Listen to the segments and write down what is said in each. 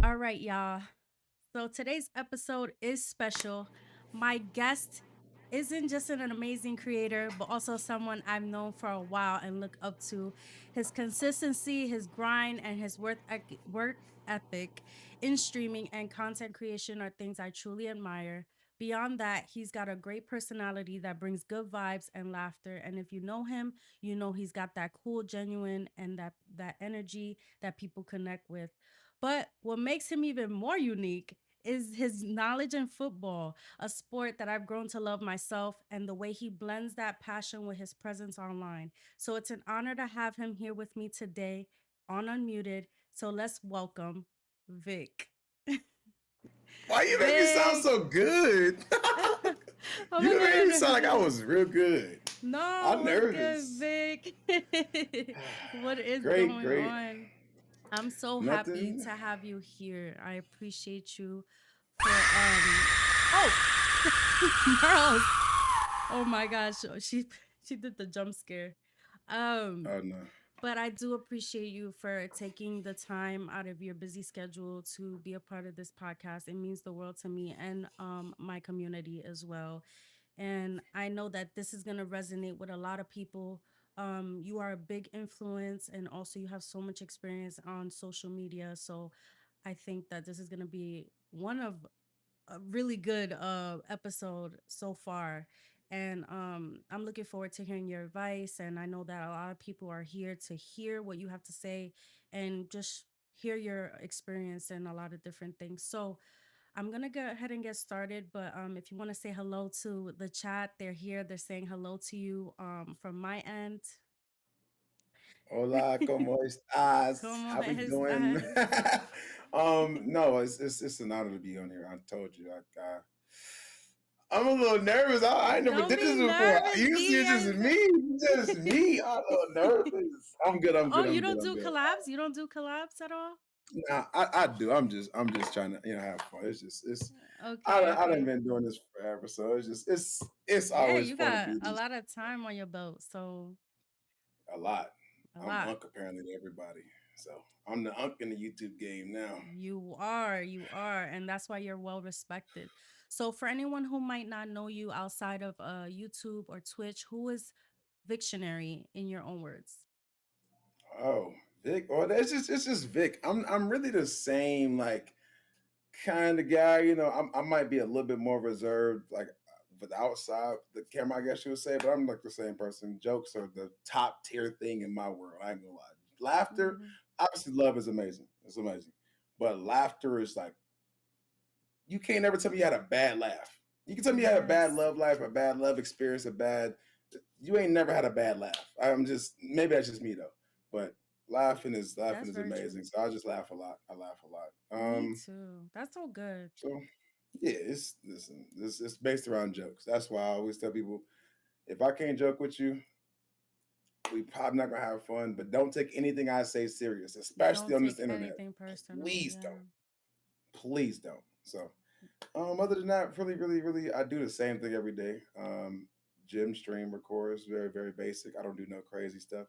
All right, y'all. So today's episode is special. My guest isn't just an amazing creator, but also someone I've known for a while and look up to. His consistency, his grind, and his work ethic in streaming and content creation are things I truly admire. Beyond that, he's got a great personality that brings good vibes and laughter. And if you know him, you know he's got that cool, genuine, and that energy that people connect with. But what makes him even more unique is his knowledge in football, a sport that I've grown to love myself, and the way he blends that passion with his presence online. So it's an honor to have him here with me today on Unmuted. So let's welcome Vic. Why you make me sound Vic. so good? Oh my You made me sound like I god. was real good. No, I'm what's good, nervous. Vic? What is Great, going great. on? I'm so happy Nothing. to have you here. I appreciate you for oh Merle's. Oh my gosh, she did the jump scare. Um Oh no. but I do appreciate you for taking the time out of your busy schedule to be a part of this podcast. It means the world to me and my community as well. And I know that this is going to resonate with a lot of people. You are a big influence, and also you have so much experience on social media. So I think that this is going to be one of a really good episode so far. And I'm looking forward to hearing your advice. And I know that a lot of people are here to hear what you have to say and just hear your experience and a lot of different things. So I'm gonna go ahead and get started, but if you want to say hello to the chat, they're here. They're saying hello to you from my end. Hola, ¿cómo estás? ¿Cómo How we doing? estás? No, it's an honor to be on here. I told you, I'm a little nervous. I ain't never Don't did be this before. nervous, Usually it's just me. I'm a little nervous. I'm good. I'm Oh, good. you I'm good. don't I'm do good. collabs? You don't do collabs at all? Nah, I do. I'm just trying to have fun. Okay, I done okay. been doing this forever, so it's Yeah, always you fun to got be a just lot of time on your belt, so a lot. a I'm lot. Unc apparently to everybody, so I'm the Unc in the YouTube game now. You are, and that's why you're well respected. So, for anyone who might not know you outside of YouTube or Twitch, who is Victionary in your own words? Oh, Vic. Well, it's just Vic. I'm really the same kind of guy. I might be a little bit more reserved, with outside the camera, I guess you would say, but I'm like the same person. Jokes are the top tier thing in my world. I ain't gonna lie. Laughter, Mhm. obviously, love is amazing. It's amazing, but laughter is like you can't ever tell me you had a bad laugh. You can tell me you had a bad Yes, love life, a bad love experience, a bad. You ain't never had a bad laugh. I'm just maybe that's just me though, but laughing that's is very true. amazing. So I just laugh a lot. I laugh a lot. Me too. That's so good. So yeah, it's based around jokes. That's why I always tell people if I can't joke with you, we probably not gonna have fun. But don't take anything I say serious, especially Don't on this take internet. anything personal. Please don't. Yeah. Please don't. So other than that, really, really, really, I do the same thing every day. Gym, stream, record is very, very basic. I don't do no crazy stuff.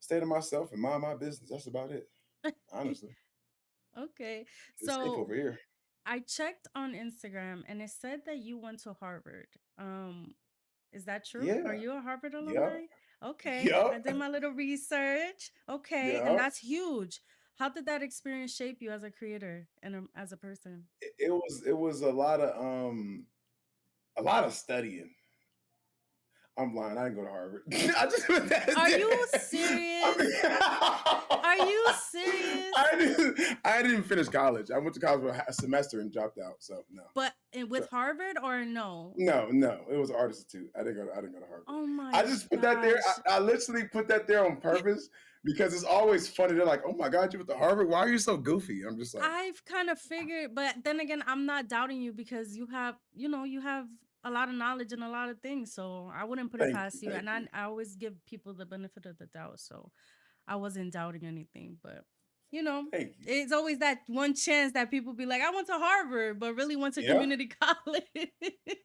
Stay to myself and mind my business. That's about it. Honestly, Okay. it's safe So over here. I checked on Instagram and it said that you went to Harvard. Is that true? Are Yeah. you a Harvard Yup. alumni? Okay. I Yup. did my little research. Okay. And Yup. that's huge. How did that experience shape you as a creator and as a person? It was a lot of studying. I'm lying. I didn't go to Harvard. I just went that Are you day. I serious? Are you mean, serious? I didn't finish college. I went to college for a semester and dropped out. So no. But with Harvard or no? No, it was Art Institute. I didn't go to Harvard. Oh my I just put that there. gosh. I literally put that there on purpose because it's always funny. They're like, "Oh my God, you went to Harvard? Why are you so goofy?" I'm just like, I've kind of figured, but then again, I'm not doubting you because you have a lot of knowledge and a lot of things. So I wouldn't put it "Thank you, past you. thank And you." I always give people the benefit of the doubt. So I wasn't doubting anything. But, you know, Thank you. it's always that one chance that people be like, I went to Harvard, but really went to Yeah. community college.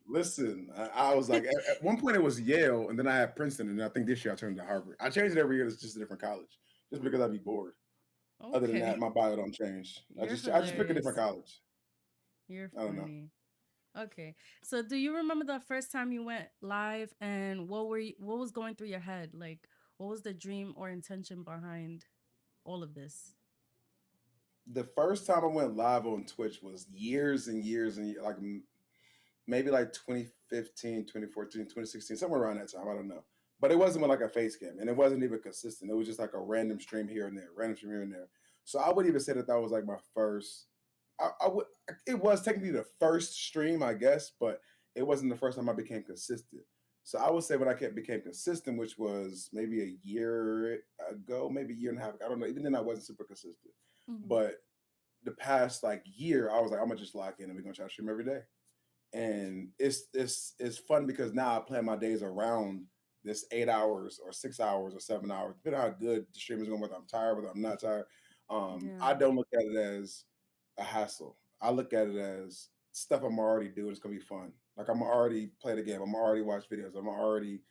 Listen, I was like, at one point it was Yale, and then I had Princeton, and I think this year I turned to Harvard. I changed it every year. It's just a different college, just because I'd be bored. Other than that, Okay. my bio don't change. You're I just pick a different hilarious. college. You're I don't know. funny. Okay. So do you remember the first time you went live and what was going through your head? Like what was the dream or intention behind all of this? The first time I went live on Twitch was years and years and like maybe like 2015, 2014, 2016, somewhere around that time. I don't know. But it wasn't with like a face cam and it wasn't even consistent. It was just like a random stream here and there, random stream here and there. So I would even say that that was like my first, I would, it was technically the first stream, I guess, but it wasn't the first time I became consistent. So I would say when became consistent, which was maybe a year ago, maybe a year and a half ago. I don't know. Even then, I wasn't super consistent. Mhm. But the past like year, I was like, I'm gonna just lock in and we're gonna try to stream every day. And it's fun because now I plan my days around this 8 hours or 6 hours or 7 hours, depending on how good the stream is going, whether I'm tired, whether I'm not tired. Yeah. I don't look at it as a hassle. I look at it as stuff I'm already doing. It's gonna be fun. Like I'm already play the game. I'm already watch videos. I'm already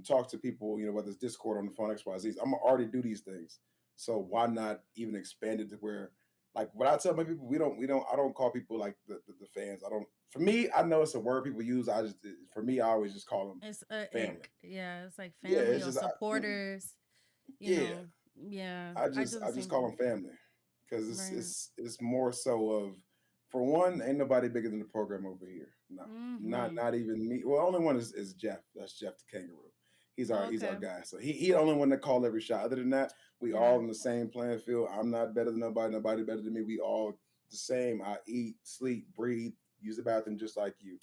talk to people. You know, whether it's Discord on the phone, X, Y, Z. I'm already do these things. So why not even expand it to where like what I tell my people, we don't I don't call people like the fans. I don't for me, I know it's a word people use. I just for me, I always just call them It's family. ick. Yeah, it's like Yeah, family it's or just supporters, you yeah. know. Yeah, I I do just the I just same call thing. them family because Right. it's more so of for one, ain't nobody bigger than the program over here. No, Mhm. not even me. Well, only one is Jeff. That's Jeff the Kangaroo. He's our Okay. guy. So he the only one that call every shot. Other than that, we all Yeah. in the same playing field. I'm not better than nobody. Nobody better than me. We all the same. I eat, sleep, breathe, use the bathroom just like you.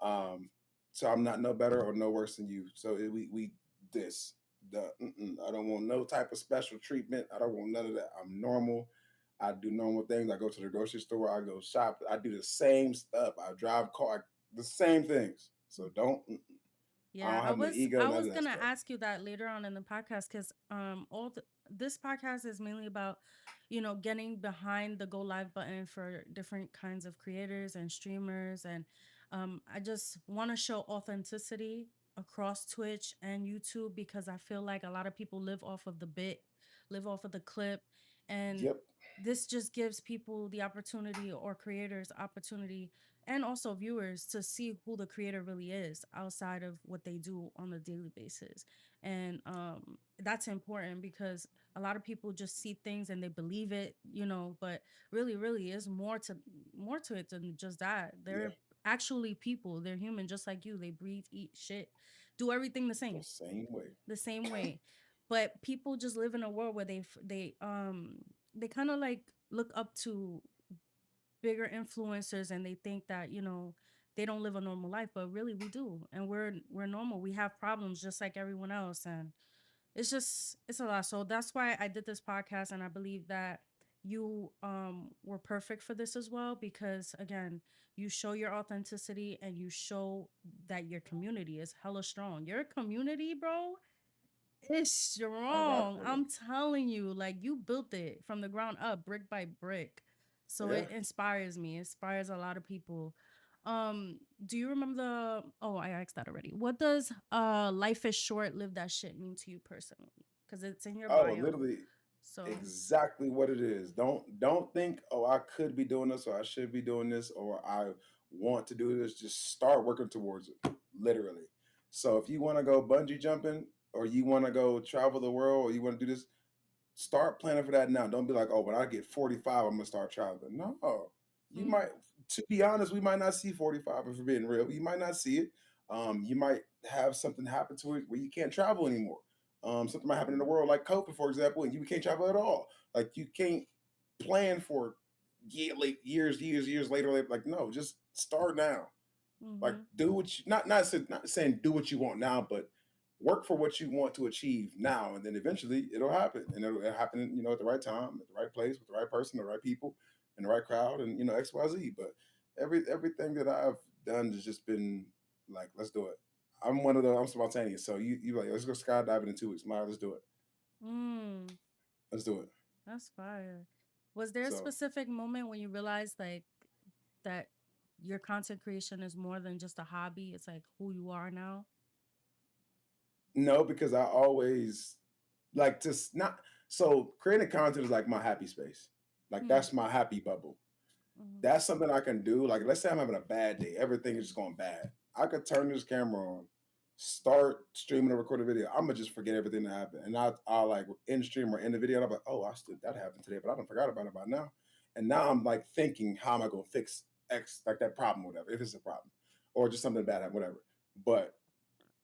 Um, so I'm not no better or no worse than you. So we this the I don't want no type of special treatment. I don't want none of that. I'm normal. I do normal things. I go to the grocery store. I go shop. I do the same stuff. I drive car. The same things. So don't. I Yeah, don't have no ego. I None was of that gonna stuff. ask you that later on in the podcast because this podcast is mainly about, getting behind the go live button for different kinds of creators and streamers, and I just want to show authenticity across Twitch and YouTube because I feel like a lot of people live off of the bit, live off of the clip, and Yep. this just gives people the opportunity or creators opportunity and also viewers to see who the creator really is outside of what they do on a daily basis. And that's important because a lot of people just see things and they believe it, but really is more to it than just that. Yeah. They're actually people. They're human just like you. They breathe, eat shit, do everything The the same way. same way. But people just live in a world where they kind of like look up to bigger influencers and they think that they don't live a normal life, but really we do, and we're normal. We have problems just like everyone else, and it's a lot. So that's why I did this podcast, and I believe that you were perfect for this as well because again, you show your authenticity and you show that your community is hella strong. Your community, bro, it's I rock strong. with it. I'm telling you, like you built it from the ground up, brick by brick. So Yeah. it inspires me. It inspires a lot of people. Do you remember oh, I asked that already. What does life is short, live that shit mean to you personally? Because it's in your Oh, bio. literally So exactly what it is. Don't think, oh, I could be doing this or I should be doing this or I want to do this. Just start working towards it. Literally. So if you want to go bungee jumping or you want to go travel the world or you want to do this, start planning for that now. Don't be like, oh, when I get 45, I'm gonna start traveling. No. You mm, might to be honest, we might not see 45 if we're being real. You might not see it. You might have something happen to it where you can't travel anymore. Something might happen in the world like COVID, for example, and you can't travel at all. Like you can't plan for years later. Like no, just start now. Like mm-hmm, do what you not saying do what you want now, but work for what you want to achieve now, and then eventually it'll happen, and it'll happen, at the right time, at the right place, with the right person, the right people, and the right crowd, and X, Y, Z. But everything that I've done has just been like, let's do it. I'm spontaneous, so you like let's go skydiving in 2 weeks. Maya, let's do it. mm, Let's do it. that's fire. Was there a So specific moment when you realized like that your content creation is more than just a hobby? It's like who you are now. no, because I always like to not. So creating content is like my happy space. Like Hmm. that's my happy bubble. Hmm. That's something I can do. Like let's say I'm having a bad day, everything is just going bad. I could turn this camera on, start streaming or record a video. I'm gonna just forget everything that happened, and I'll like in stream or in the video. And I'm like, oh, I still that happened today, but I don't forgot about it by now. And now I'm like thinking, how am I gonna fix X like that problem, whatever, if it's a problem, or just something bad, whatever. But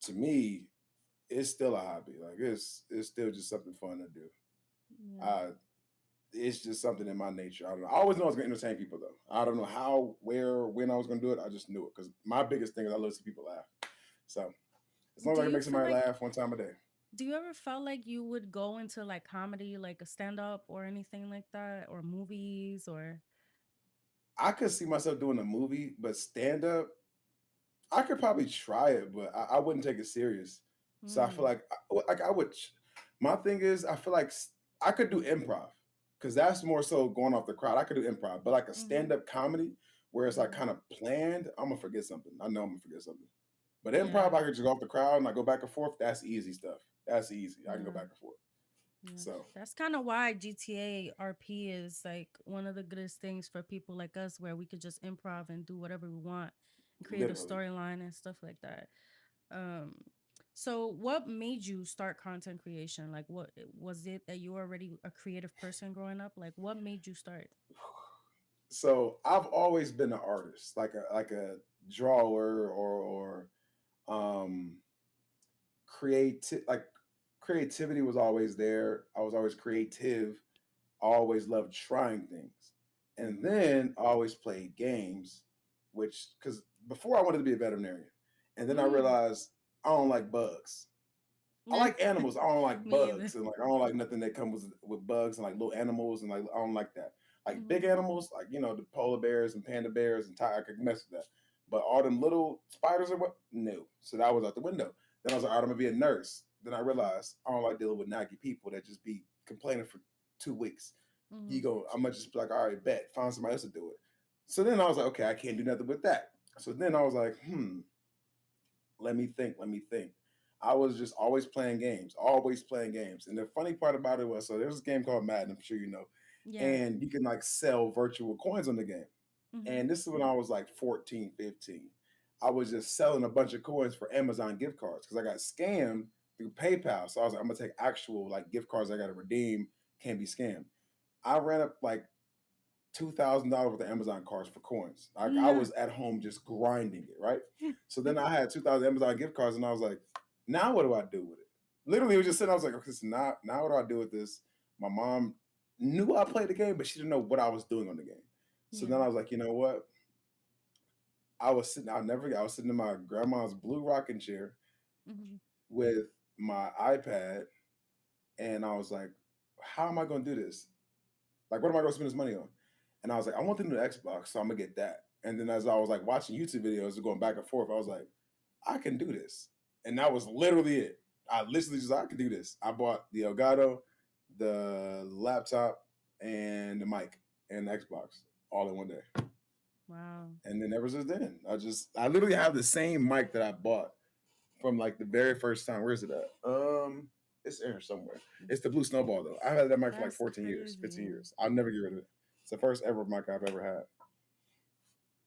to me, it's still a hobby. Like it's still just something fun to do. Yeah. Uh, it's just something in my nature. I don't know. I always know I was gonna entertain people though. I don't know how, where, when I was gonna do it. I just knew it because my biggest thing is I love to see people laugh. So as long as Do I can you make feel somebody like laugh one time a day, do you ever felt like you would go into like comedy, like a stand up or anything like that, or movies or I could see myself doing a movie, but stand up, I could probably try it, but I wouldn't take it serious. So I feel mm, like I would. My thing is, I feel like I could do improv because that's more so going off the crowd. I could do improv, but like a mm-hmm, stand up comedy where it's like mm-hmm. kind of planned, I'm gonna forget something. I know I'm gonna forget something. But improv, Yeah. I could just go off the crowd and I go back and forth. That's easy stuff. That's easy. I can go Yeah. back and forth. Yeah. So That's kind of why GTA RP is like one of the goodest things for people like us where we could just improv and do whatever we want and create a literally, storyline and stuff like that. Um so what made you start content creation? Like what was it that you were already a creative person growing up? Like what made you start? so I've always been an artist, like a drawer or creative like creativity was always there. I was always creative. I always loved trying things. And Mhm. then I always played games, which because before I wanted to be a veterinarian. And then I Mm. realized I don't like bugs. I Yeah. like animals. I don't like Me either. bugs, and like I don't like nothing that comes with bugs and like little animals, and like I don't like that. Like big Mhm. animals, like the polar bears and panda bears and tiger, I could mess with that. But all them little spiders or what? No. So that was out the window. Then I was like, all right, I'm gonna be a nurse. Then I realized I don't like dealing with naggy people that just be complaining for 2 weeks. You Mhm. go, I'm gonna just be like, all right, bet, find somebody else to do it. So then I was like, okay, I can't do nothing with that. So then I was like, let me think. I was just always playing games. And the funny part about it was, so there's this game called Madden, I'm sure you know, Yeah. and you can like sell virtual coins on the game. Mhm. And this is when I was like 14, 15. I was just selling a bunch of coins for Amazon gift cards because I got scammed through PayPal. So I was like, I'm gonna take actual like gift cards I gotta redeem, can't be scammed. I ran up like $2,000 worth of Amazon cards for coins. Like I No. was at home just grinding it, right? So then I had 2,000 Amazon gift cards, and I was like, now what do I do with it? Literally, it was just sitting. I was like, okay, so now what do I do with this? My mom knew I played the game, but she didn't know what I was doing on the game. So then Yeah. I was like, you know what? I was sitting. I'll never forget. I was sitting in my grandma's blue rocking chair Mhm. with my iPad, and I was like, how am I going to do this? Like, what am I going to spend this money on? And I was like, I want the new Xbox, so I'm gonna get that. And then as I was like watching YouTube videos and going back and forth, I was like, I can do this. And that was literally it. I literally just I can do this. I bought the Elgato, the laptop, and the mic and the Xbox all in one day. Wow. And then ever since then, I literally have the same mic that I bought from like the very first time. Where is it at? It's in here somewhere. It's the blue snowball though. I've had that mic for like That's 14 years, 15 crazy. years. I'll never get rid of it. It's the first ever mic I've ever had.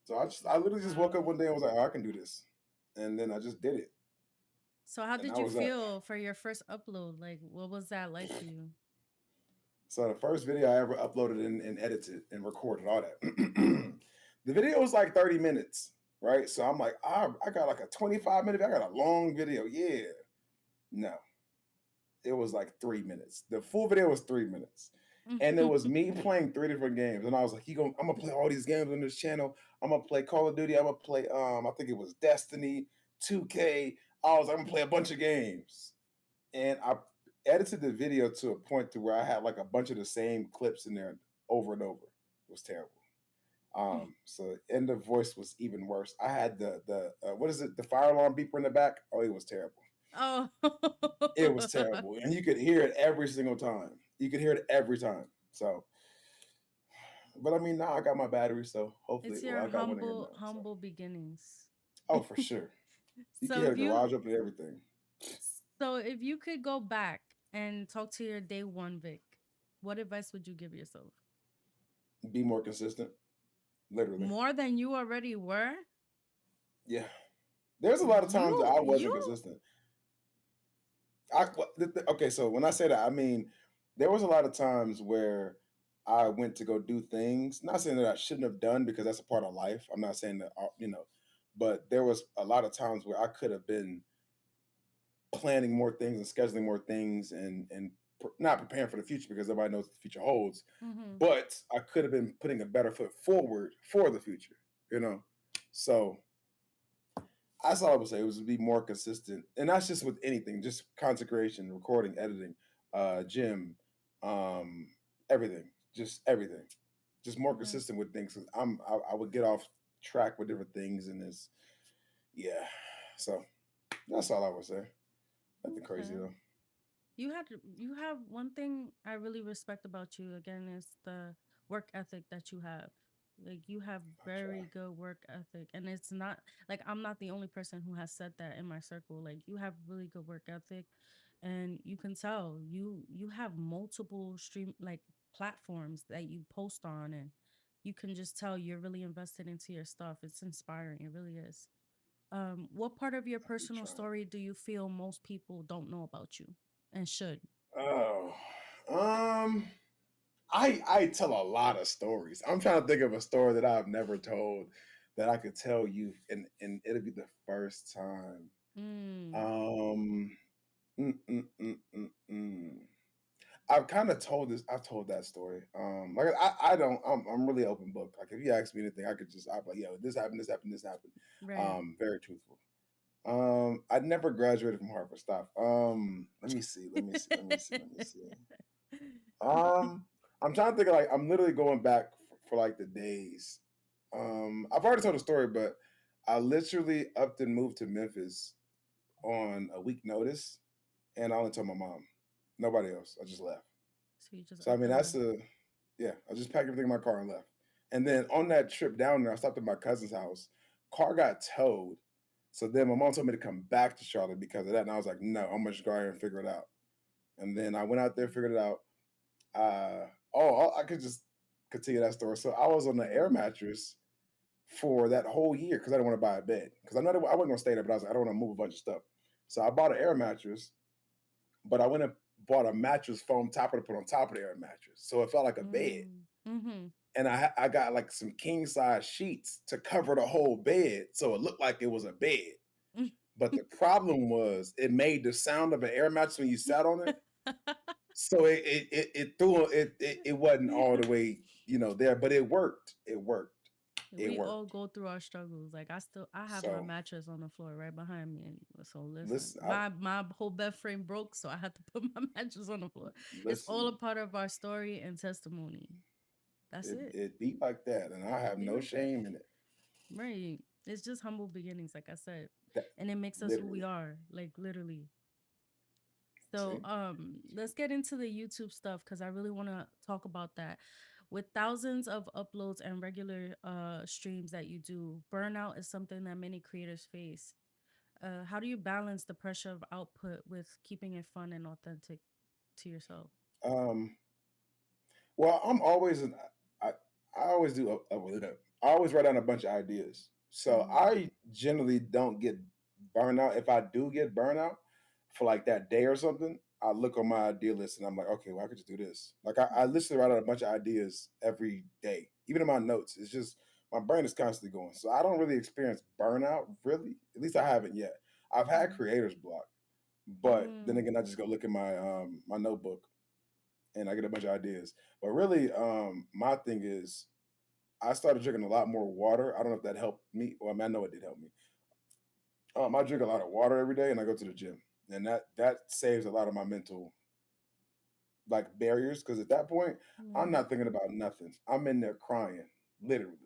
So I literally just woke up Wow. one day and was like, oh, I can do this. And then I just did it. So how And did that you was that. feel for your first upload? Like what was that like for you? So the first video I ever uploaded and edited and recorded all that. The video was like 30 minutes, right? So I'm like, I got like a 25-minute, I got a long video. Yeah. No, it was like 3 minutes. The full video was 3 minutes. And it was me playing three different games. And I was like, I'm gonna play all these games on this channel. I'm gonna play Call of Duty. I'm gonna play I think it was Destiny, 2K. I was like, I'm gonna play a bunch of games. And I edited the video to a point to where I had like a bunch of the same clips in there over and over. It was terrible. So and the voice was even worse. I had the what is it? The fire alarm beeper in the back. Oh, it was terrible. Oh. It was terrible, and you could hear it every single time. You could hear it every time. So, but I mean, now I got my battery, so hopefully, It's well, your I got one in here humble now. So, humble beginnings. oh, for sure, you can So hear if the you garage up and everything. so if you could go back and talk to your day one Vic, What advice would you give yourself? Be more consistent. Literally. More than you already were? Yeah. There's a lot of times that You I wasn't you consistent. Okay, so when I say that, I mean there was a lot of times where I went to go do things. Not saying that I shouldn't have done because that's a part of life. I'm not saying that but there was a lot of times where I could have been planning more things and scheduling more things and not preparing for the future because everybody knows what the future holds. Mhm. But I could have been putting a better foot forward for the future. You know, so that's all I would say. It was to be more consistent, and that's just with anything, just consecration, recording, editing, gym, um, everything, just everything, just more Yeah. consistent with things. 'Cause I would get off track with different things, and it's yeah. So that's all I would say. Nothing crazy Okay. though. You have one thing I really respect about you again is the work ethic that you have. Like you have I very try. good work ethic, and it's not like I'm not the only person who has said that in my circle. Like you have really good work ethic, and you can tell you have multiple stream like platforms that you post on, and you can just tell you're really invested into your stuff. It's inspiring. It really is. What part of your I be personal trying. story do you feel most people don't know about you and should? Oh, um, I tell a lot of stories. I'm trying to think of a story that I've never told that I could tell you, and it'll be the first time. Mm, Um, mm, mm, mm, mm, mm. I've kind of told this. I've told that story. Like I don't. I'm really open book. Like if you ask me anything, I could just. I'm like, yeah, this happened. This happened. This happened. right. Very truthful. I never graduated from Harvard. Stop. Let me see. Let me see. Let me see. Let me see. Um, I'm trying to think of like I'm literally going back for like the days. I've already told the story, but I literally upped and moved to Memphis on a week notice, and I only told my mom, nobody else. I just left. So you just So I up mean, and that's left. a yeah. I just packed everything in my car and left. And then on that trip down there, I stopped at my cousin's house. Car got towed. So then my mom told me to come back to Charlotte because of that, and I was like, no, I'm gonna just go out here and figure it out. And then I went out there, figured it out. I could just continue that story. So I was on the air Mm, mattress for that whole year because I didn't want to buy a bed because I know that I wasn't gonna stay there, but I was like, I don't want to move a bunch of stuff. So I bought an air mattress, but I went and bought a mattress foam topper to put on top of the air mattress, so it felt like a bed. mhm. And I got like some king size sheets to cover the whole bed, so it looked like it was a bed. But the problem was it made the sound of an air mattress when you sat on it. So it threw it wasn't all the way there, but it worked. It worked. It We all worked. go through our struggles. Like I have my So mattress on the floor right behind me, and so listen, listen, my whole bed frame broke, so I had to put my mattress on the floor. It's all a listen. part of our story and testimony. That's it. It beat like that, and I It have be no like that, shame in it. right? It's just humble beginnings, like I said, That and it makes us who we literally. are. Like literally. So, See, let's get into the YouTube stuff because I really want to talk about that. With thousands of uploads and regular streams that you do, burnout is something that many creators face. How do you balance the pressure of output with keeping it fun and authentic to yourself? um, well, I'm always an I I always do I always write down a bunch of ideas. So Mm-hmm. I generally don't get burnout. If I do get burnout for like that day or something, I look on my idea list and I'm like, okay, well, I could just do this. Like I literally write out a bunch of ideas every day, even in my notes. It's just my brain is constantly going. So I don't really experience burnout, really. At least I haven't yet. I've had creator's block, but then Mm-hmm. again, I just go look at my notebook and I get a bunch of ideas. But really, my thing is I started drinking a lot more water. I don't know if that helped me. Well, I mean, I know it did help me. I drink a lot of water every day, and I go to the gym, and that saves a lot of my mental like barriers. Because at that point, I'm Yeah. not thinking about nothing. I'm in there crying, literally.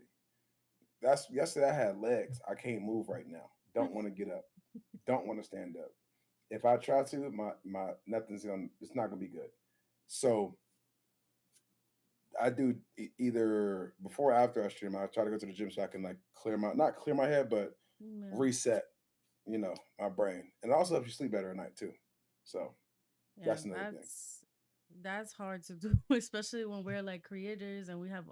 That's yesterday. I had legs. I can't move right now. Don't want to get up. Don't want to stand up. If I try to, my nothing's gonna. It's not gonna be good. So I do either before or after I stream. I try to go to the gym so I can like clear my not clear my head, but Yeah. reset. My brain, and it also helps you sleep better at night too. So Yeah, that's another thing. That's hard to do, especially when we're like creators and we have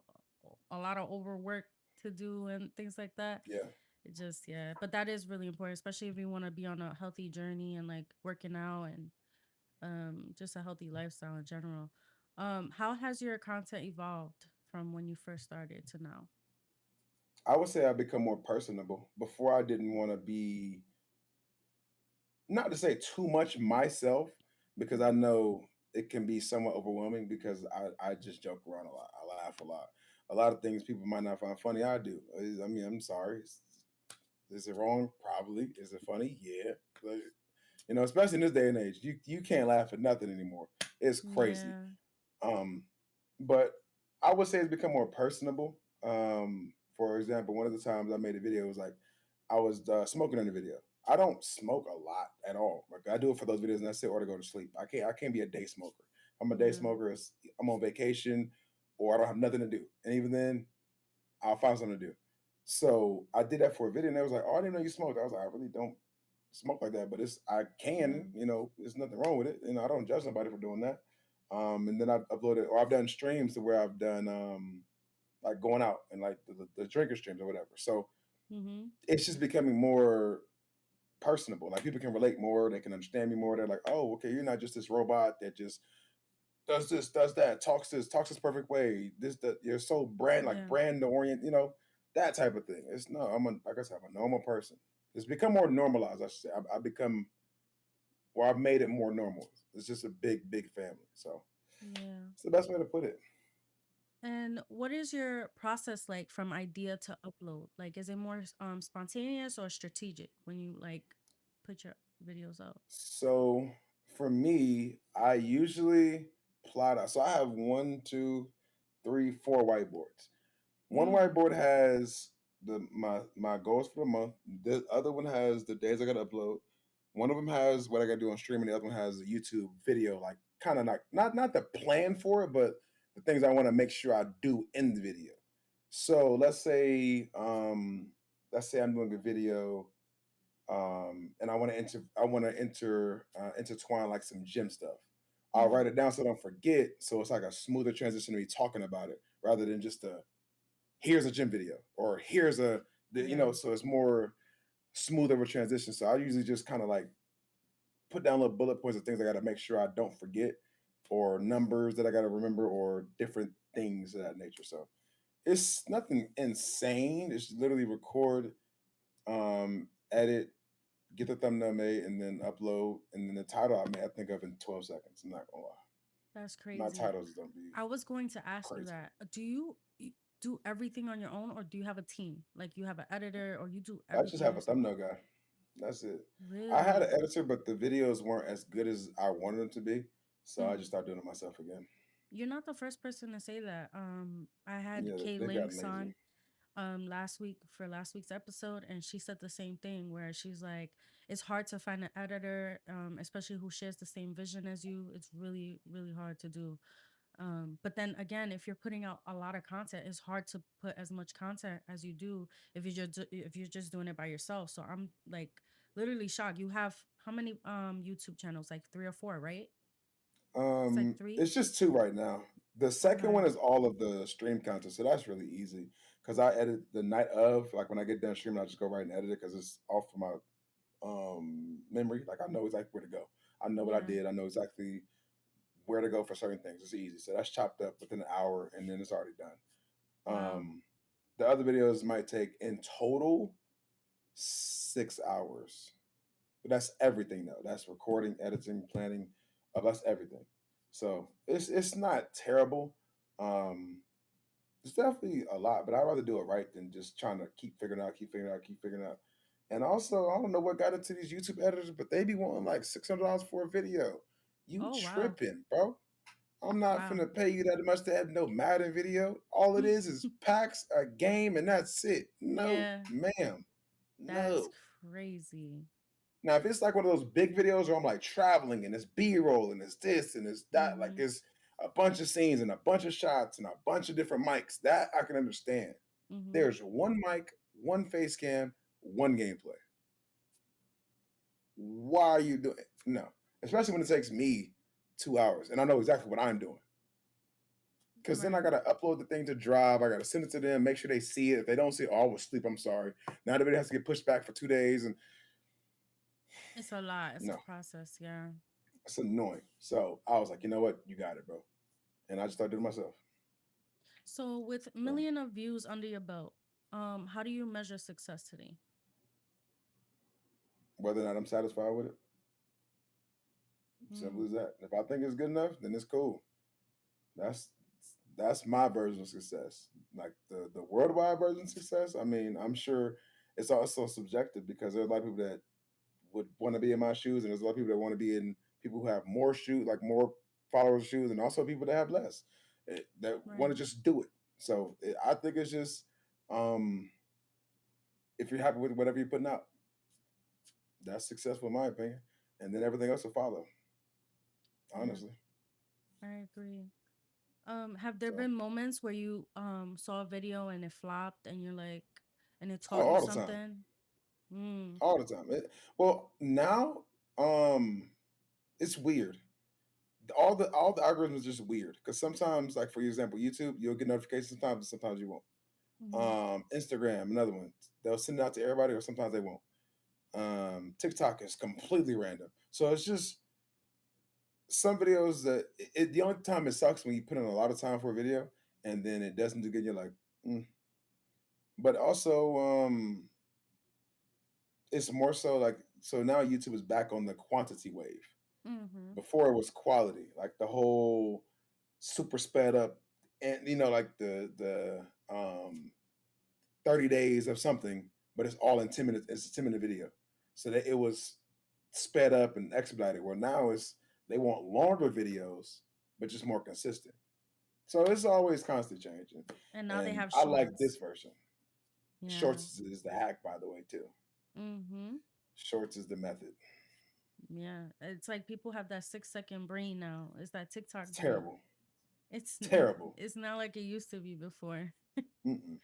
a lot of overwork to do and things like that. Yeah. It just, yeah, but that is really important, especially if you want to be on a healthy journey and like working out and just a healthy lifestyle in general. How has your content evolved from when you first started to now? I would say I've become more personable. Before I didn't want to be, not to say too much myself, because I know it can be somewhat overwhelming because I just joke around a lot. I laugh a lot. A lot of things people might not find funny, I do. I mean, I'm sorry. Is it wrong? Probably. Is it funny? Yeah. But, especially in this day and age, you can't laugh at nothing anymore. It's crazy. Yeah. Um, but I would say it's become more personable. For example, one of the times I made a video was like I was smoking in the video. I don't smoke a lot at all. Like I do it for those videos and that's it, or to go to sleep. I can't be a day smoker. I'm a day Yeah. smoker. I'm on vacation, or I don't have nothing to do, and even then, I'll find something to do. So I did that for a video, and they was like, "Oh, I didn't know you smoked." I was like, "I really don't smoke like that, but I Yeah. can, there's nothing wrong with it. I don't judge somebody for doing that." And then I've uploaded, or I've done streams to where I've done like going out and like the drinker streams or whatever. So Mm-hmm. it's just becoming more personable. Like people can relate more, they can understand me more. They're like, "Oh, okay, you're not just this robot that just does this, does that, talks this perfect way. You're so Yeah. brand orient, that type of thing." It's no, like I said, I'm a normal person. It's become more normalized. I should say. I've become, or I've made it more normal. It's just a big, big family. So Yeah. it's the best way to put it. And what is your process like from idea to upload? Like, is it more spontaneous or strategic when you like put your videos out? So for me, I usually plot out. So I have one, two, three, four whiteboards. One Mm. whiteboard has my goals for the month. The other one has the days I got to upload. One of them has what I got to do on streaming. The other one has a YouTube video, like kind of not the plan for it, but the things I want to make sure I do in the video. So let's say I'm doing a video, and I want to intertwine like some gym stuff. I'll Mm-hmm. write it down so I don't forget. So it's like a smoother transition to me talking about it rather than just a here's a gym video or here's Yeah. so it's more smooth of a transition. So I usually just kind of like put down little bullet points of things I got to make sure I don't forget, or numbers that I got to remember, or different things of that nature. So it's nothing insane. It's literally record, edit, get the thumbnail made, and then upload, and then the title I think of in 12 seconds. I'm not gonna lie. That's My crazy. titles don't be I was going to ask you crazy. that. Do you do everything on your own or do you have a team? Like you have an editor or you do I just everything have a yourself? thumbnail guy. That's it. I had an Really? editor, but the videos weren't as good as I wanted them to be. So I Hmm. just started doing it myself again. You're not the first person to say that. I had Yeah, Kay they've gotten Links lazy. on last week for last week's episode, and she said the same thing where she's like it's hard to find an editor, especially who shares the same vision as you. It's really, really hard to do. But then again, if you're putting out a lot of content, it's hard to put as much content as you do if you're just doing it by yourself. So I'm like literally shocked. You have how many YouTube channels? Like three or four, right? It's like three. It's just two right now. The second Okay. one is all of the stream content, so that's really easy because I edit the night of. Like when I get done streaming, I just go right and edit it because it's off of my memory. Like I know exactly where to go. I know what I Yeah. did. I know exactly where to go for certain things. It's easy. So that's chopped up within an hour, and then it's already done. Wow. Um, the other videos might take in total 6 hours. But that's everything though. That's recording, editing, planning. That's everything. So it's not terrible. Um, it's definitely a lot, but I'd rather do it right than just trying to keep figuring out, keep figuring out, keep figuring out. And also, I don't know what got into these YouTube editors, but they be wanting like $600 for a video. You Oh wow. tripping, bro? I'm not Wow. finna pay you that much to have no Madden video. All it is packs, a game, and that's it. No, Yeah. ma'am. That's No. crazy. Now, if it's like one of those big videos where I'm like traveling and it's B-roll and it's this and it's that, like Mm-hmm. it's a bunch of scenes and a bunch of shots and a bunch of different mics, that I can understand. Mm-hmm. There's one mic, one face cam, one gameplay. Why are you doing it? No. Especially when it takes me 2 hours, and I know exactly what I'm doing. Because then I Right. gotta upload the thing to Drive. I gotta send it to them, make sure they see it. If they don't see it, oh, I was asleep. I'm sorry. Now the video has to get pushed back for 2 days, and It's a lot. It's a no, process. Yeah. it's annoying. So I was like, you know what, you got it, bro. And I just started doing it myself. So with So million of views under your belt, how do you measure success today? whether or not I'm satisfied with it, simple Mm, as that. If I think it's good enough, then it's cool. That's that's my version of success. Like the worldwide version of success. I mean, I'm sure it's also subjective because there are a lot of people that would want to be in my shoes, and there's a lot of people that want to be in people who have more shoes, like more followers shoes, and also people that have less that want to right. just do it. So I think it's just um, if you're happy with whatever you're putting out, that's successful in my opinion, and then everything else will follow. Yeah, Honestly, I agree. Have there so been moments where you saw a video and it flopped and you're like and it oh, taught you all the time, something? Mm. all the time. Well, now um, it's weird. All the algorithms are just weird because sometimes, like for example, YouTube, you'll get notifications sometimes, and sometimes you won't. Mm-hmm. Instagram, another one. They'll send it out to everybody, or sometimes they won't. TikTok is completely random. So it's just some videos that the only time it sucks when you put in a lot of time for a video and then it doesn't do good. You're like, mm. But also, it's more so like so now YouTube is back on the quantity wave. Mm-hmm. Before it was quality, like the whole super sped up, and like the 30 days of something, but it's all in 10 minutes. It's a 10-minute video. So that it was sped up and expedited. Well, now it's they want longer videos, but just more consistent. So it's always constantly changing. And now they And have I like this shorts. version. Yeah. Shorts is the hack, by the way, too. Mm-hmm. Shorts is the method. Yeah. It's like people have that 6 second brain now. It's that TikTok It's brain. terrible. It's Terrible. it's not like it used to be before. Mm-mm.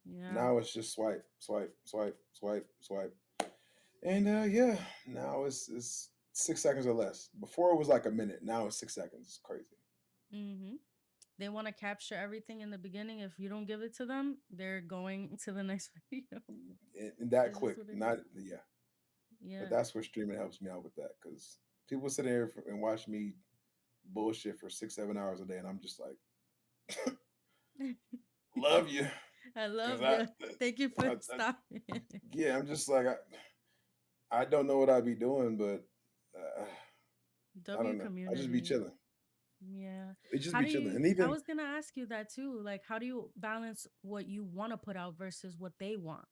Yeah. Now it's just swipe, swipe, swipe, swipe, swipe. And yeah, now it's 6 seconds or less. Before it was like a minute. Now it's 6 seconds. It's crazy. Mm-hmm. They want to capture everything in the beginning. If you don't give it to them, they're going to the next video. And that It's just quick. what it is. Not yeah, but Yeah. that's where streaming helps me out with that because people sit there and watch me bullshit for 6 7 hours a day, and I'm just like, love you, I because love you. Thank you for I stopping. yeah, I'm just like I don't know what I'd be doing, but uh, I W don't know. I just be community. chilling. Yeah. It just How be do chilling, you and I even was gonna ask you that too. Like how do you balance what you want to put out versus what they want?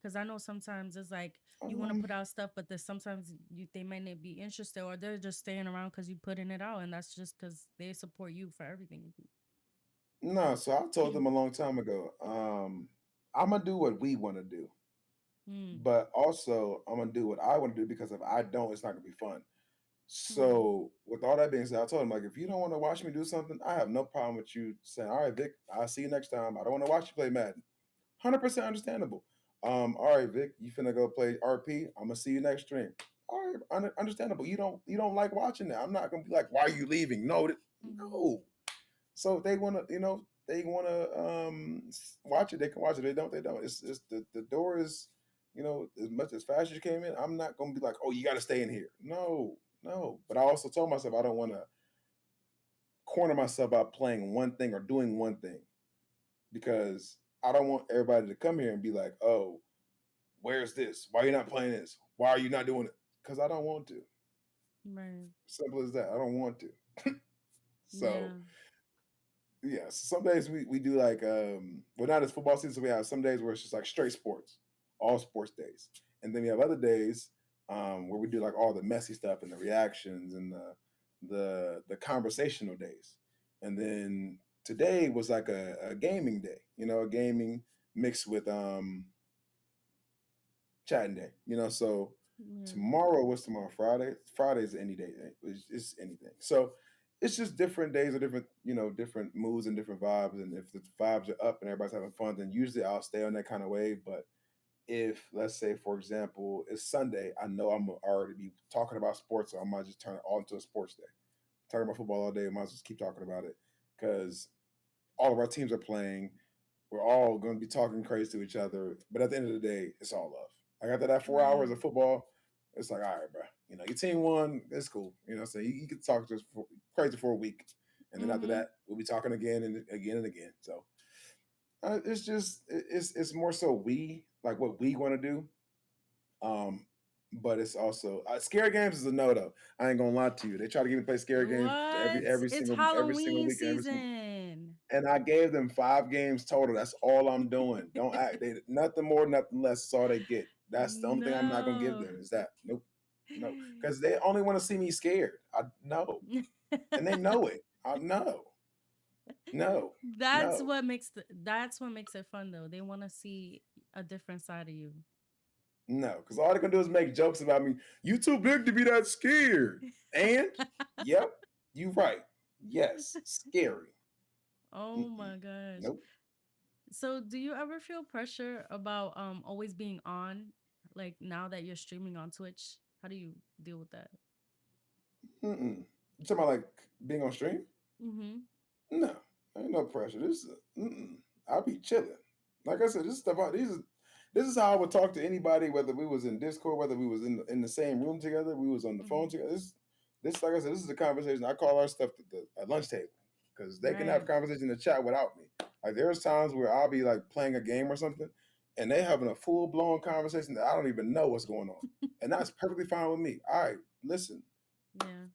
Because I know sometimes it's like you want to um put out stuff, but there's sometimes they might not be interested or they're just staying around because you putting it out and that's just because they support you for everything you no. So I told do. them a long time ago. I'm gonna do what we want to do, Mm, but also I'm gonna do what I want to do because if I don't, it's not gonna be fun. right. So, with all that being said, I told him like, if you don't want to watch me do something, I have no problem with you saying, "All right, Vic, I'll see you next time. I don't want to watch you play Madden." 100% understandable. All right, Vic, you finna go play RP. I'm gonna see you next stream. All right, understandable. You don't like watching that. I'm not gonna be like, why are you leaving? No, Mm-hmm. no. So if they wanna, they wanna watch it, they can watch it. They don't, they don't. It's the door is, as much as fast as you came in. I'm not gonna be like, oh, you got to stay in here. No, no. But I also told myself I don't want to corner myself out playing one thing or doing one thing because I don't want everybody to come here and be like, oh, where's this? Why are you not playing this? Why are you not doing it? Because I don't want to. Right. Simple as that. I don't want to. So Yeah. yeah, so some days we do like well, not as football season, so we have some days where it's just like straight sports, all sports days. And then we have other days where we do like all the messy stuff and the reactions and the conversational days. And then today was like a gaming day, a gaming mixed with chatting day, so Yeah. tomorrow, what's tomorrow? Friday. Friday's any day. It's anything. So it's just different days or different, different moods and different vibes. And if the vibes are up and everybody's having fun, then usually I'll stay on that kind of wave. But if let's say, for example, it's Sunday, I know I'm gonna already be talking about sports, so I might just turn it all into a sports day. talking about football all day. Might as well just keep talking about it because all of our teams are playing. We're all going to be talking crazy to each other. But at the end of the day, it's all love. Like after that 4 hours Right. of football, it's like, all right, bro. You know, your team won. It's cool. You know what I'm saying? You can talk to us crazy for a week. And then after Mm-hmm. that, we'll be talking again and again and again. So it's just, it's more so we, like what we want to do. Um, but it's also scary games is a no though. I ain't gonna lie to you. They try to get me to play scary games What? It's every single Halloween week, every single, season. and I gave them 5 games total. That's all I'm doing. Don't act they nothing more, nothing less. That's all they get. That's the only thing I'm not gonna give No. them is that. Nope. No. Because they only want to see me scared. I know. And they know it. I know. No. No. That's what makes it fun though. They want to see a different side of you. No. Because all they're gonna do is make jokes about me. You too big to be that scared. And yep, you right. Yes. Scary. Oh Mm-mm. my gosh. Nope. So, do you ever feel pressure about always being on, like now that you're streaming on Twitch? How do you deal with that? Mm-mm. You talking about like being on stream? Mm-hmm. No, ain't no pressure. I'll be chilling. Like I said, this stuff. This is how I would talk to anybody, whether we was in Discord, whether we was in the same room together, we was on the phone Mm-hmm. together. This, like I said, this is a conversation. I call our stuff at lunch table because they can have Right. conversation in the chat without me. Like there's times where I'll be like playing a game or something, and they having a full blown conversation that I don't even know what's going on, and that's perfectly fine with me. All right, listen, Yeah.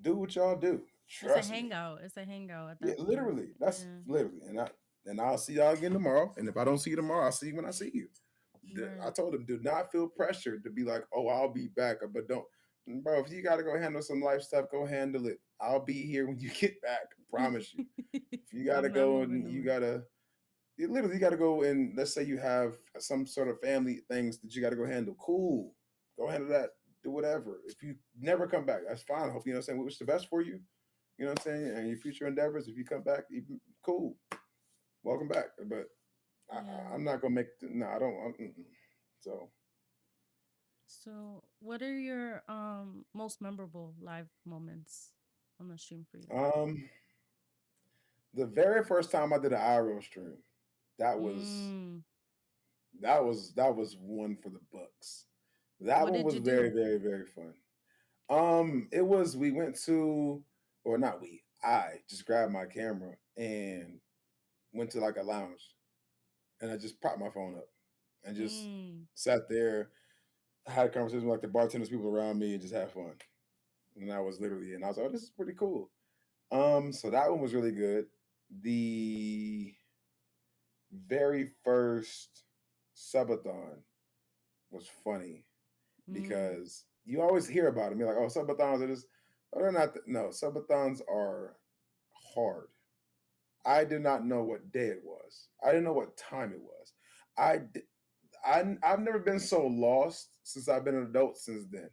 do what y'all do. It's a Trust me. hangout. It's a hangout at Yeah, that point. literally. That's Yeah. literally. And I'll see y'all again tomorrow. And if I don't see you tomorrow, I'll see you when I see you. I Right. told him, do not feel pressured to be like, oh, I'll be back. But don't, bro, if you got to go handle some life stuff, go handle it. I'll be here when you get back. I promise you. If you got to I'm not go moving and away. you literally got to go and let's say you have some sort of family things that you got to go handle. Cool. Go handle that. Do whatever. If you never come back, that's fine. I hope you know what I'm saying. We wish the best for you. You know what I'm saying? And your future endeavors, if you come back, even cool, welcome back. But Yeah. I'm not gonna make no. I don't. So So, what are your most memorable live moments on the stream for you? um, the very first time I did an IRL stream, that was Mm. that was one for the books. That What one did was you very do? very very fun. It was we went to or not we. I just grabbed my camera and went to like a lounge and I just propped my phone up and just Mm. sat there, had a conversation with like the bartenders, people around me, and just had fun. And that was literally it. And I was like, oh, this is pretty cool. So that one was really good. The very first subathon was funny Mm. because you always hear about them. You're like, oh, subathons are just, oh, they're not. No, subathons are hard. I did not know what day it was. I didn't know what time it was. I, di- I've never been so lost since I've been an adult since then.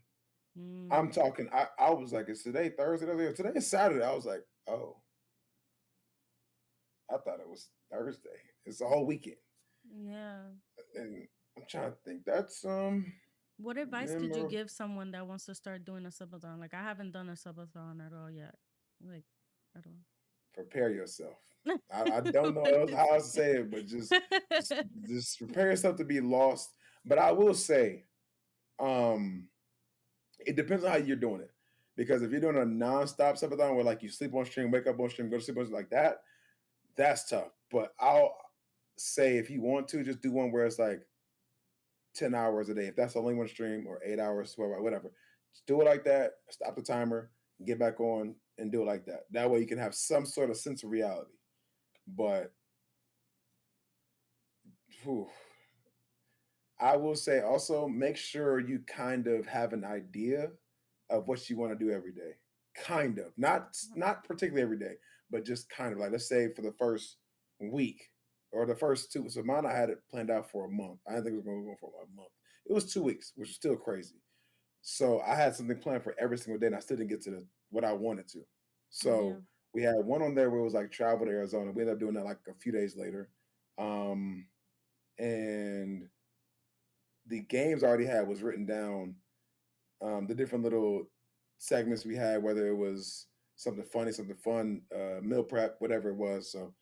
I'm Mm. talking. I was like, it's today Thursday. Today is Saturday. I was like, oh, I thought it was Thursday. It's a whole weekend, Yeah. and I'm trying to think. That's What advice could you memorable. give someone that wants to start doing a subathon? Like I haven't done a subathon at all yet. Like at all. Prepare yourself. I don't know how else to say it, but just just prepare yourself to be lost. But I will say, um, it depends on how you're doing it. Because if you're doing a non-stop subathon where like you sleep on stream, wake up on stream, go to sleep on stream like that, that's tough. But I'll say if you want to, just do one where it's like 10 hours a day. If that's only one stream or 8 hours, 12 hours, whatever. Just do it like that. Stop the timer, get back on, and do it like that. That way you can have some sort of sense of reality. But whew, I will say also make sure you kind of have an idea of what you want to do every day. Kind of. Not particularly every day, but just kind of like let's say for the first week or the first two. So mine I had it planned out for a month. I didn't think it was going to go for a month. It was 2 weeks, which was still crazy. So I had something planned for every single day, and I still didn't get to what I wanted to. Yeah. So we had one on there where it was like travel to Arizona. We ended up doing that like a few days later. Um, and the games I already had was written down. The different little segments we had, whether it was something funny, something fun, meal prep, whatever it was. So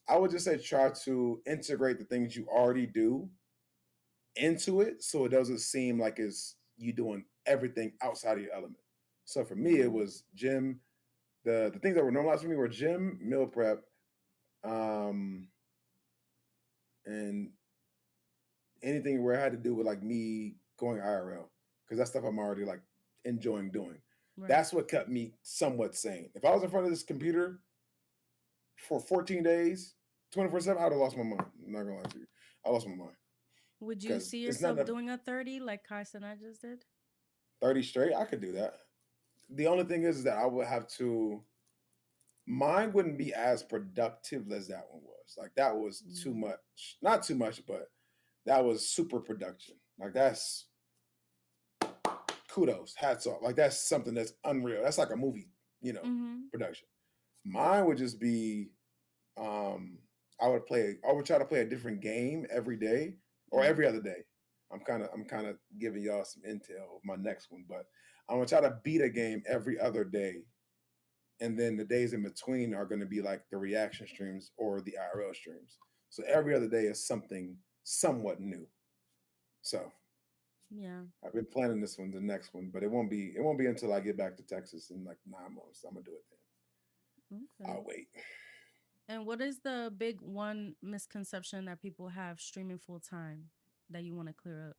I would just say try to integrate the things you already do into it so it doesn't seem like it's you doing everything outside of your element. So for me, it Mm-hmm. was gym. The things that were normalized for me were gym, meal prep, um, and anything where I had to do with like me going IRL because that's stuff I'm already like enjoying doing. Right. That's what kept me somewhat sane. If I was in front of this computer for 14 days, 24/7, I'd have lost my mind. I'm not gonna lie to you. I lost my mind Would you because see it's not yourself enough doing a 30 like Carson I just did? 30 straight. I could do that. The only thing is that I would have to. Mine wouldn't be as productive as that one was. Like that was too Mm. much. Not too much, but that was super production. Like that's kudos, hats off. Like that's something that's unreal. That's like a movie, Mm-hmm. production. Mine would just be um I would try to play a different game every day or Mm. every other day. I'm kind of giving y'all some intel of my next one, but I'm gonna try to beat a game every other day. And then the days in between are gonna be like the reaction streams or the IRL streams. So every other day is something somewhat new. So Yeah. I've been planning this one, the next one, but it won't be until I get back to Texas in like 9 months. I'm gonna do it then. Okay. I'll wait. And what is the big one misconception that people have streaming full time that you want to clear up?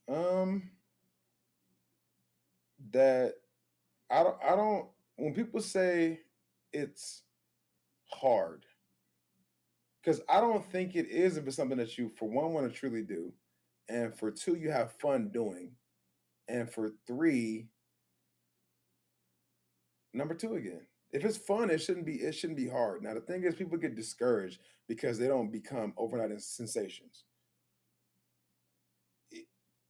Um, that I don't when people say it's hard, because I don't think it is if it's something that you for one want to truly do, and for two you have fun doing, and for three, number two again. If it's fun, it shouldn't be hard. Now the thing is people get discouraged because they don't become overnight sensations.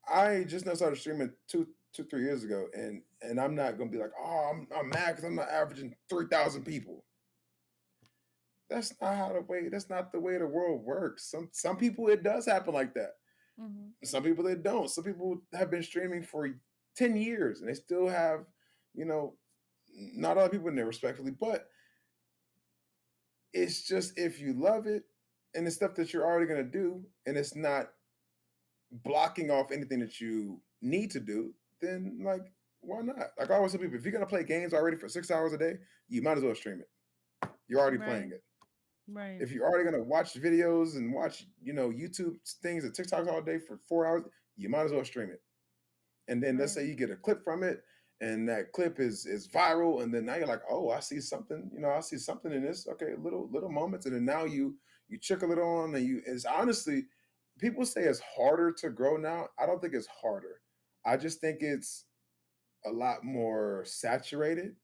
I just now started streaming 3 years ago, and I'm not gonna be like, oh, I'm mad because I'm not averaging 3,000 people. That's not how the way. That's not the way the world works. Some people it does happen like that. Mm-hmm. Some people it don't. Some people have been streaming for 10 years and they still have, you know, not a lot of people in there respectfully, but it's just if you love it and it's stuff that you're already gonna do and it's not blocking off anything that you need to do, then like why not? Like I always tell people, if you're gonna play games already for 6 hours a day, you might as well stream it. You're already Right. playing it. Right. If you're already gonna watch videos and watch, YouTube things and TikToks all day for 4 hours, you might as well stream it. And then let's Right. say you get a clip from it, and that clip is viral, and then now you're like, oh, I see something, I see something in this. Okay, little moments, and then now you trickle it on, and you it's honestly, people say it's harder to grow now. I don't think it's harder. I just think it's a lot more saturated,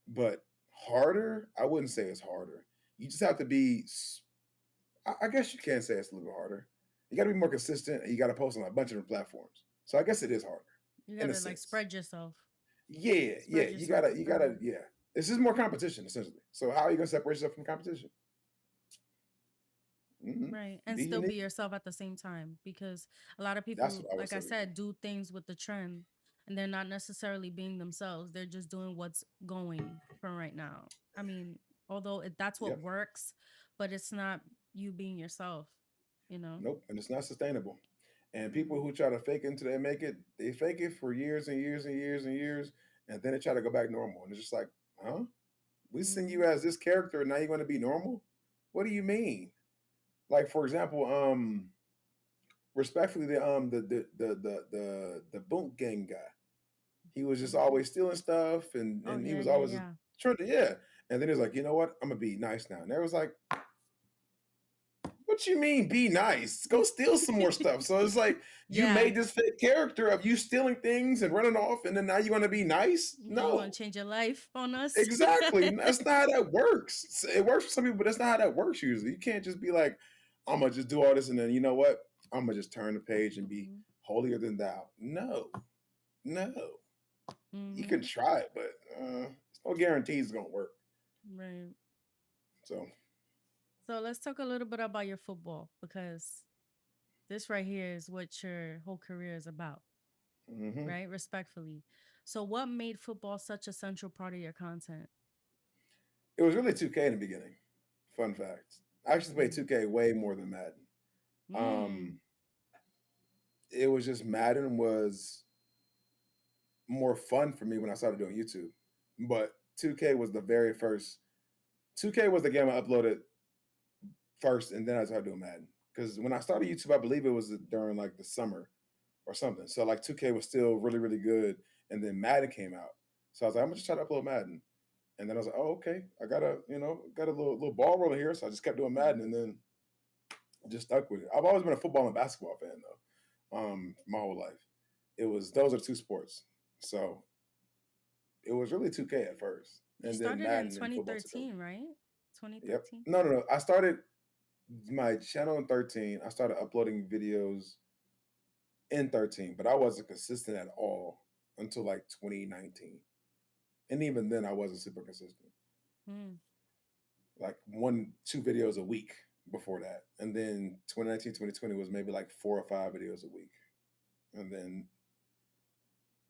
but harder. I wouldn't say it's harder. You just have to be I guess you can say it's a little bit harder. You got to be more consistent, and you got to post on a bunch of different platforms. So I guess it is harder, You in a gotta like sense. spread yourself. Yeah, yeah. Spread You yourself gotta, further. yeah. This is more competition, essentially. So how are you gonna separate yourself from competition? Hmm. Right. And Be still be unique. yourself at the same time. Because a lot of That's people, what I would like I say to do. said, do things with the trend and they're not necessarily being themselves. They're just doing what's going for right now. I mean, although that's what Yep. works, but it's not you being yourself, you know? Nope. And it's not sustainable. And people Mm-hmm. who try to fake it until they make it, they fake it for years and years and years and years, and then they try to go back normal. And it's just like, huh? We seen Mm-hmm. you as this character, and now you're going to be normal. What do you mean? Like for example, respectfully, the boot gang guy. He was just Mm-hmm. always stealing stuff, and Oh, he yeah, was yeah, always yeah. trying to, yeah. And then he was like, you know what? I'm gonna be nice now. And they was like, what you mean be nice? Go steal some more stuff. So it's like you Yeah. made this fake character of you stealing things and running off, and then now you want to be nice? Yeah, you want No, to change your life on us? exactly. That's not how that works. It works for some people, but that's not how that works usually. You can't just be like, I'm gonna just do all this, and then you know what? I'm gonna just turn the page and be Mm-hmm. holier than thou. No, no. You can Mm-hmm. try it, but it's no guarantees it's gonna work. Right. So, So let's talk a little bit about your football because this right here is what your whole career is about, hmm right? Respectfully. So, what made football such a central part of your content? It was really 2K in the beginning. Fun fact. I actually played Mm. 2K way more than Madden. Um, Mm. it was just Madden was more fun for me when I started doing YouTube. But 2K was the very first. 2K was the game I uploaded first, and then I started doing Madden. Because when I started YouTube, I believe it was during like the summer or something. So like 2K was still really, really good, and then Madden came out. So I was like, I'm gonna just try to upload Madden. And then I was like, oh, okay, I got got a little ball rolling here. So I just kept doing Madden, and then just stuck with it. I've always been a football and basketball fan though, my whole life. It was those are two sports. So it was really 2K at first, You and then started in Madden and football took over. 2013, right? Yep. 2013? No, no, no. I started my channel in 13. I started uploading videos in 13, but I wasn't consistent at all until like 2019. And even then, I wasn't super consistent. Mm. Like one, two videos a week before that. And then 2019, 2020 was maybe like 4 or 5 videos a week. And then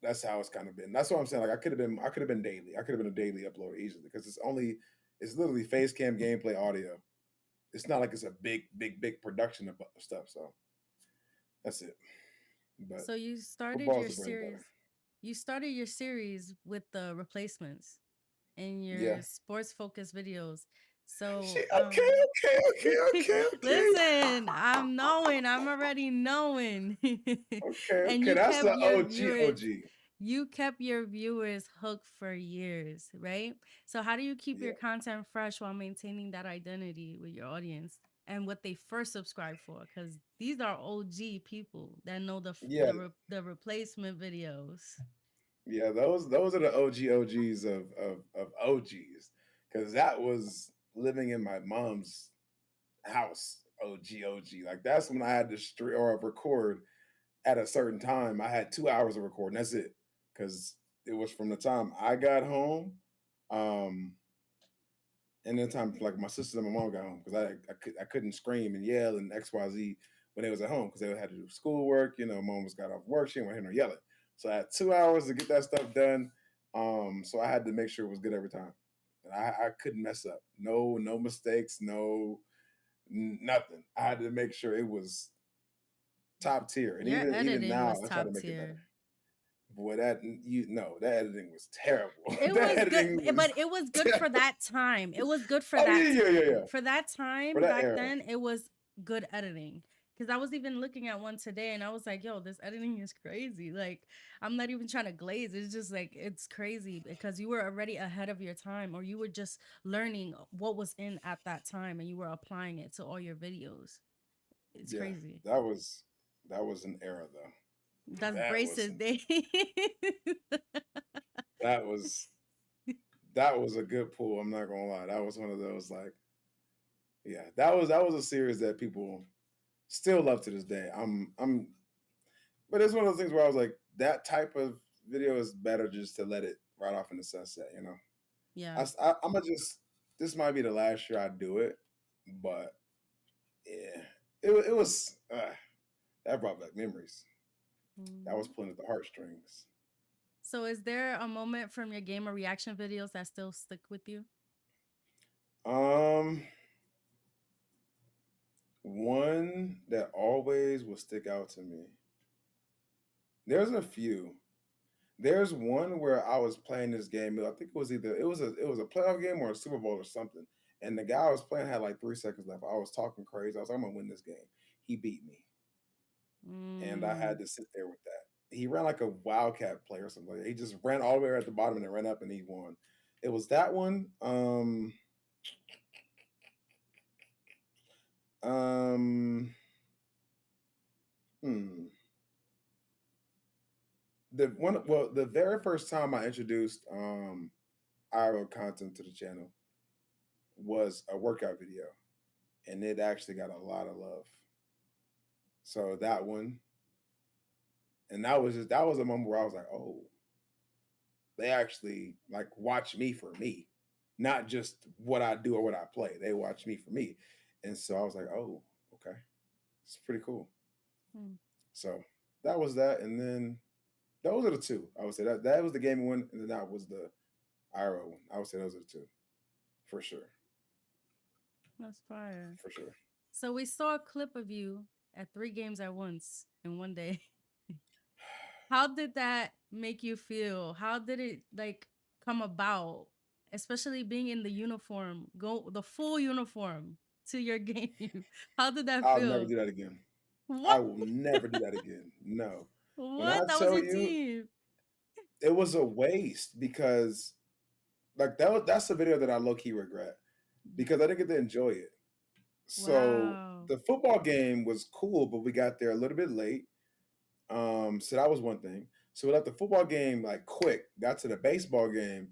that's how it's kind of been. That's what I'm saying. Like I could have been daily. I could have been a daily uploader easily because it's literally face cam gameplay audio. It's not like it's a big production of stuff. So that's it. But So you started football is your the bread and butter. series. You started your series with the replacements in Yeah. your sports focused videos. So Okay. listen, I'm already knowing. And Okay. That's the OG. you kept your viewers hooked for years, right? So how do you keep Yeah. your content fresh while maintaining that identity with your audience and what they first subscribe for? Because these are OG people that know Yeah. the replacement videos. Yeah. Those are the OGs of OGs. Cause that was living in my mom's house. OG. Like that's when I had to stream or record at a certain time. I had 2 hours of recording. That's it. Cause it was from the time I got home. Um, and then time like my sister and my mom got home because I couldn't scream and yell and XYZ when they was at home because they had to do schoolwork. Mom was got off work, she didn't want to hear no yelling. So I had 2 hours to get that stuff done. So I had to make sure it was good every time. And I couldn't mess up. No mistakes, nothing. I had to make sure it was top tier. And Your even editing now was I try to top make it better. tier. Boy, that editing was terrible. It That was good, editing was but it was good for terrible. that time. It was good for Oh that yeah. time. For that For time that back era. then, it was good editing. Because I was even looking at one today and I was like, yo, this editing is crazy. Like, I'm not even trying to glaze. It's just like, it's crazy because you were already ahead of your time or you were just learning what was in at that time and you were applying it to all your videos. It's Yeah, crazy. that was that was an era though. That's That was braces an day. that was that was a good pull. I'm not gonna lie. That was one of those like, yeah, that was a series that people still love to this day. But it's one of those things where I was like, that type of video is better just to let it right off in the sunset. Yeah. I'm gonna just this might be the last year I do it, but yeah, it was that brought back memories. That was Mhm. pulling at the heartstrings. So is there a moment from your game or reaction videos that still stick with you? Um, One that always will stick out to me. There's a few. There's one where I was playing this game. I think it was either it was a playoff game or a Super Bowl or something. And the guy I was playing had like 3 seconds left. I was talking crazy. I was like, I'm gonna win this game. He beat me, and I Mm, had to sit there with that. He ran like a wildcat play or something. He just ran all the way at the bottom and then ran up and he won. It was that one. Um, hmm. The very first time I introduced IRL content to the channel was a workout video, and it actually got a lot of love. So that one, and that was a moment where I was like, oh, they actually like watch me for me, not just what I do or what I play. They watch me for me, and so I was like, oh, okay, it's pretty cool. mm. So that was that, and then Those are the two. I would say that was the gaming one, and then that was the IRO one. I would say those are the two for sure, That's fire. for sure. So we saw a clip of you at 3 games at once in one day. How did that make you feel? How did it like come about? Especially being in the uniform, go the full uniform to your game. How did that I'll never feel? do that again. I What? will never do that again. No. When I What? That was tell your you, team. it was a waste because that's a video that I low key regret because I didn't get to enjoy it. So Wow. the football game was cool, but we got there a little bit late. So that was one thing. So we left the football game like quick. Got to the baseball game.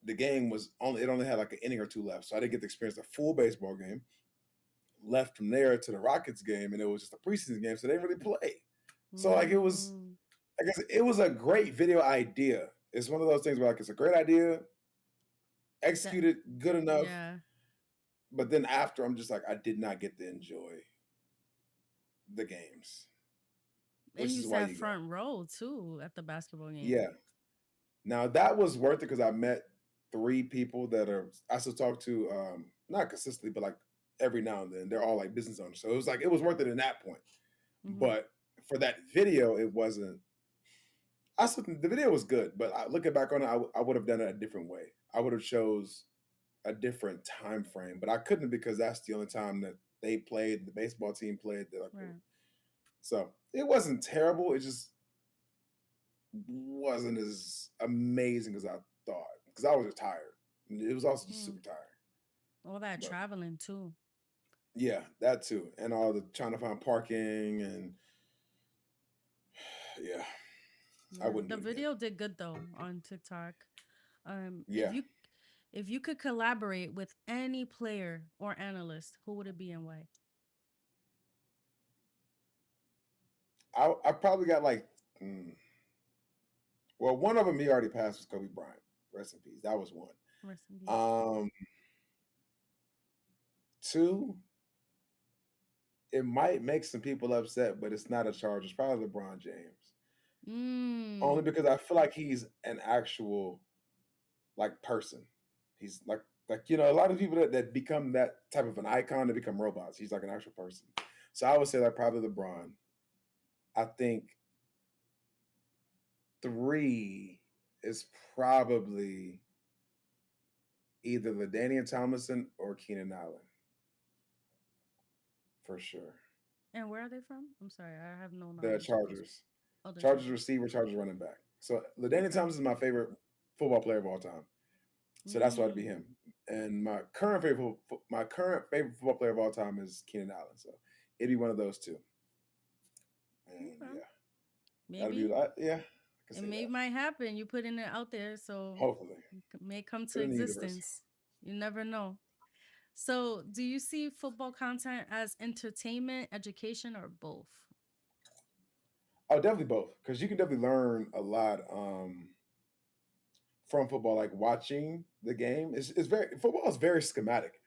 The game was only it only had like an inning or two left, so I didn't get to experience the full baseball game. Left from there to the Rockets game, and it was just a preseason game, so they didn't really play. So like it was, Mm, I guess it was a great video idea. It's one of those things where like it's a great idea, that executed good enough, yeah. but then after I'm just like I did not get to enjoy the games, And which you is why sat you go. front row too at the basketball game. Yeah. Now that was worth it because I met three people that are I still talk to, not consistently, but like every now and then. They're all like business owners, so it was like it was worth it in that point. Hmm. But for that video, it wasn't. I still think the video was good, but looking back on it, I would have done it a different way. I would have chose a different time frame, but I couldn't because that's the only time that they played. The baseball team played that I could. Right. So it wasn't terrible. It just wasn't as amazing as I thought because I was just tired. It was also just Mm. super tired. All that But traveling too. yeah, that too, and all the trying to find parking and yeah, I Yeah. wouldn't The do it again. video did good though on TikTok. Yeah, If you could collaborate with any player or analyst, who would it be and why? I probably got like. Well, one of them he already passed was Kobe Bryant. Rest in peace. That was one. Rest in peace. Um, Two, it might make some people upset, but it's not a charge. It's probably LeBron James. Only Mm. because I feel like he's an actual like person. He's like a lot of people that become that type of an icon, they become robots. He's like an actual person. So I would say that probably LeBron. I think three is probably either LaDainian Tomlinson or Keenan Allen for sure. And where are they from? I'm sorry, I have no The knowledge of those. Chargers. Other Chargers Chargers. receiver, Chargers running back. So LaDainian Okay. Tomlinson is my favorite football player of all time. So that's why it'd be Mm. him. And my current favorite football player of all time is Keenan Allen. So it'd be one of those two. And Okay. yeah, that'd be Maybe yeah, I can it say may that. might happen. You putting it out there, so Hopefully, it may come put to it in the universe. existence. You never know. So, do you see football content as entertainment, education, or both? Oh, definitely both, because you can definitely learn a lot from football. Like watching the game is very football is very schematic.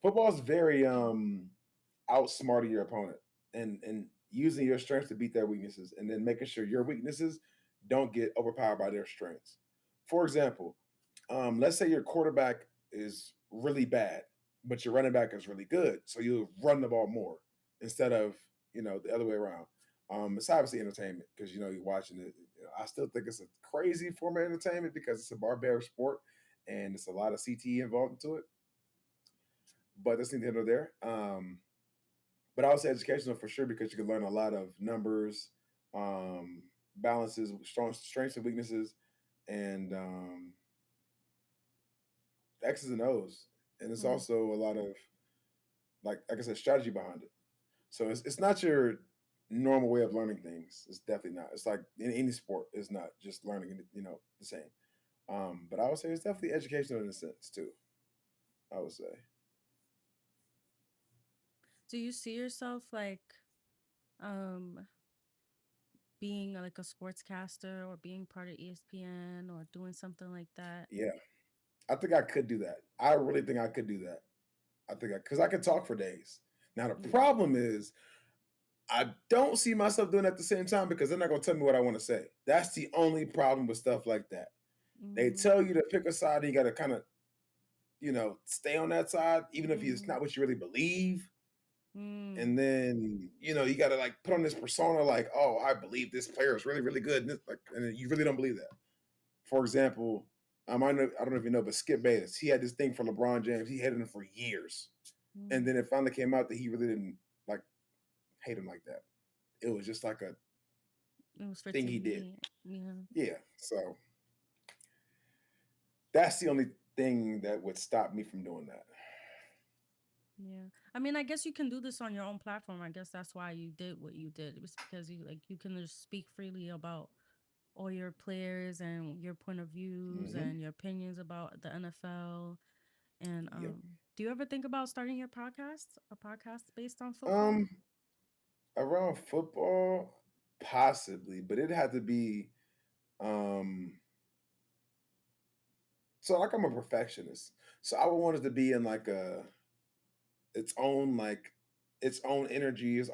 Football is very outsmarting your opponent and using your strengths to beat their weaknesses, and then making sure your weaknesses don't get overpowered by their strengths. For example, let's say your quarterback is really bad, but your running back is really good, so you run the ball more instead of the other way around. It's obviously entertainment because you're watching it. I still think it's a crazy form of entertainment because it's a barbaric sport and it's a lot of CTE involved into it. But that's neither here nor there. But I would say educational for sure because you can learn a lot of numbers, um, balances, strong strengths and weaknesses, and X's and O's. And it's Mm. also a lot of like I said, strategy behind it. So it's not your normal way of learning things. It's definitely not. It's like in any sport, it's not just learning the same. But I would say it's definitely educational in a sense too. I would say, Do you see yourself like um being like a sportscaster or being part of ESPN or doing something like that? yeah, I think I could do that. I really think I could do that. I think because I could talk for days. Now the Yeah. problem is I don't see myself doing it at the same time because they're not gonna tell me what I want to say. That's the only problem with stuff like that. They Mhm. tell you to pick a side, and you got to kind of, stay on that side, even if it's Mhm. not what you really believe. Mm. And then, you got to like put on this persona, like, oh, I believe this player is really, really good, and and then you really don't believe that. For example, I don't know if you know, but Skip Bayless, he had this thing for LeBron James. He hated him for years, and Mm. then it finally came out that he really didn't like hate him like that. It was just like a It was for thing he did. TV. Yeah. Yeah. So that's the only thing that would stop me from doing that. Yeah. I mean, I guess you can do this on your own platform. I guess that's why you did what you did. It was because you can just speak freely about all your players and your point of views Hmm. and your opinions about the NFL. And Yep. do you ever think about starting your podcast, a podcast based on football? Um, Around football, possibly, but it had to be. Um, so like I'm a perfectionist, so I would want it to be in like its own like its own energy, its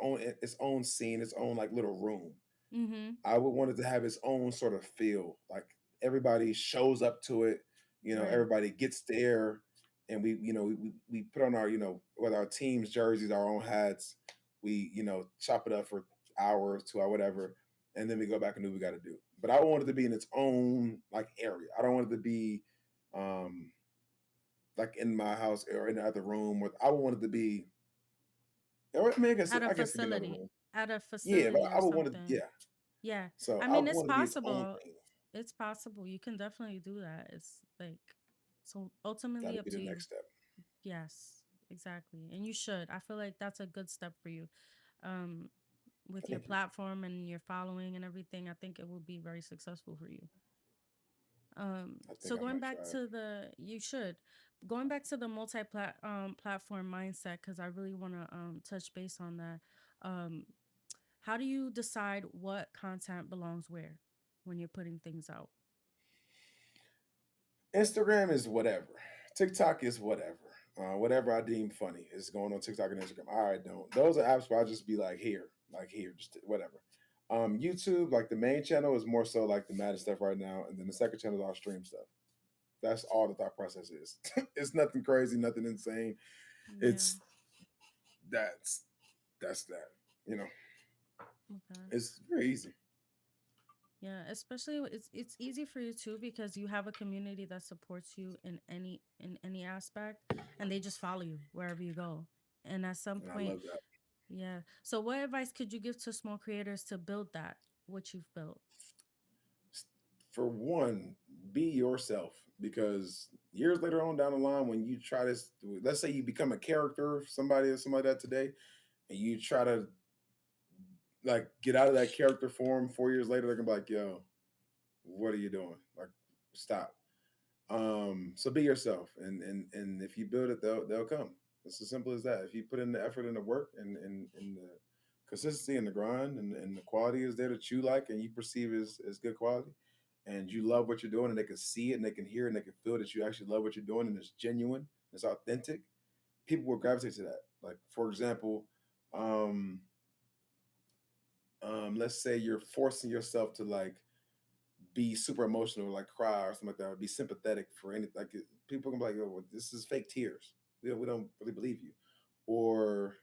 own scene, its own like little room. Mm-hmm. I would want it to have its own sort of feel. Like everybody shows up to it, Right. everybody gets there, and we put on our, with our team's jerseys, our own hats, we, chop it up for hours, 2 hours, whatever, and then we go back and do what we gotta do. But I want it to be in its own like area. I don't want it to be um like in my house or in the other room. Or I would want it to be, or I mean, At a I guess it could be another facility. room. At a Yeah, but facility I or would want it, something. yeah. Yeah. So I I mean, would it's want it to be its own possible. thing. It's possible. You can definitely do that. It's like so ultimately That'll up be the to you. next step. Yes, exactly. And you should. I feel like that's a good step for you. Um, with your Thank you. platform and your following and everything, I think it will be very successful for you. I think So I going might back try it. to the you should going back to the platform mindset because I really want to touch base on that. Um, how do you decide what content belongs where when you're putting things out? Instagram is whatever. TikTok is whatever. Whatever I deem funny is going on TikTok and Instagram. All right, don't. Those are apps where I just be like here, just whatever. YouTube, like the main channel is more so like the Madden stuff right now, and then the second channel is all stream stuff. That's all the thought process is. It's nothing crazy, nothing insane. Yeah. It's that's that's that. You know, Okay. it's very easy. Yeah, especially it's easy for you too because you have a community that supports you in any aspect and they just follow you wherever you go. And at some And I point, love that. yeah. So what advice could you give to small creators to build that what you've built? For one, be yourself, because years later on down the line, when you try this, let's say you become a character, somebody or somebody like that today, and you try to like get out of that character form 4 years later, they're gonna be like, yo, what are you doing? Like, stop. So be yourself, and if you build it, they'll come. It's as simple as that. If you put in the effort and the work and the consistency and the grind and the quality is there that you like and you perceive as good quality, and you love what you're doing, and they can see it and they can hear it and they can feel that you actually love what you're doing and it's genuine, it's authentic, people will gravitate to that. Like for example, um, let's say you're forcing yourself to like be super emotional, like cry or something like that, or be sympathetic for any like people can be like, "Oh, well, this is fake tears. We don't really believe you." Or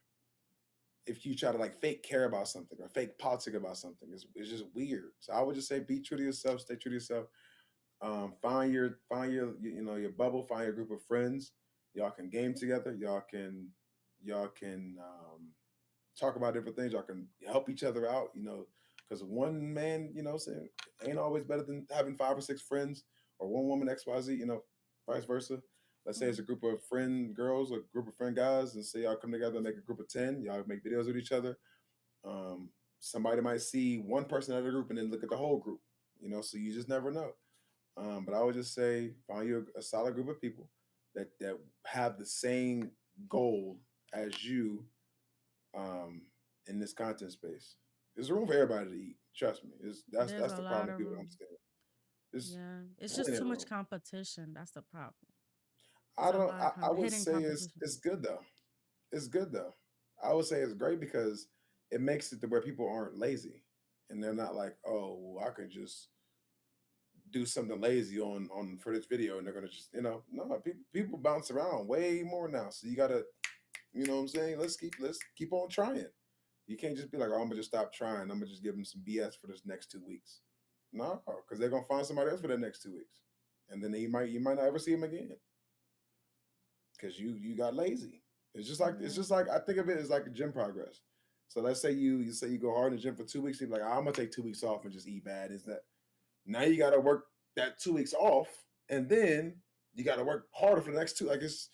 if you try to like fake care about something or fake politic about something, it's just weird. So I would just say, be true to yourself, stay true to yourself. Find your your bubble, find your group of friends. Y'all can game together. Y'all can talk about different things. Y'all can help each other out, because one man, saying ain't always better than having 5 or 6 friends, or one woman XYZ, vice versa. Let's say it's a Mhm. group of friend girls, a group of friend guys, and say y'all come together and make a group of 10. Y'all make videos with each other. Um, Somebody might see one person out of the group and then look at the whole group, so you just never know. But I would just say find you a solid group of people that have the same goal as you, um, in this content space. There's room for everybody to eat. Trust me. That's There's that's a the problem lot that of people don't room. understand. There's Yeah. It's just plenty too of much room. competition. That's the problem. I There's a don't. lot I, of I would hidden say it's competition. it's good though. It's good though. I would say it's great because it makes it to where people aren't lazy, and they're not like, oh, well, I could just do something lazy on for this video, and they're gonna just no, people bounce around way more now, so you gotta, what I'm saying, let's keep on trying. You can't just be like, oh, I'm gonna just stop trying. I'm gonna just give them some BS for this next 2 weeks. No, because they're gonna find somebody else for the next 2 weeks, and then you might not ever see them again because you got lazy. It's Yeah. just like I think of it as like a gym progress. So let's say you say you go hard in the gym for 2 weeks, you're like, I'm gonna take 2 weeks off and just eat bad. Is that now you got to work that 2 weeks off, and then you got to work harder for the next two. Like it's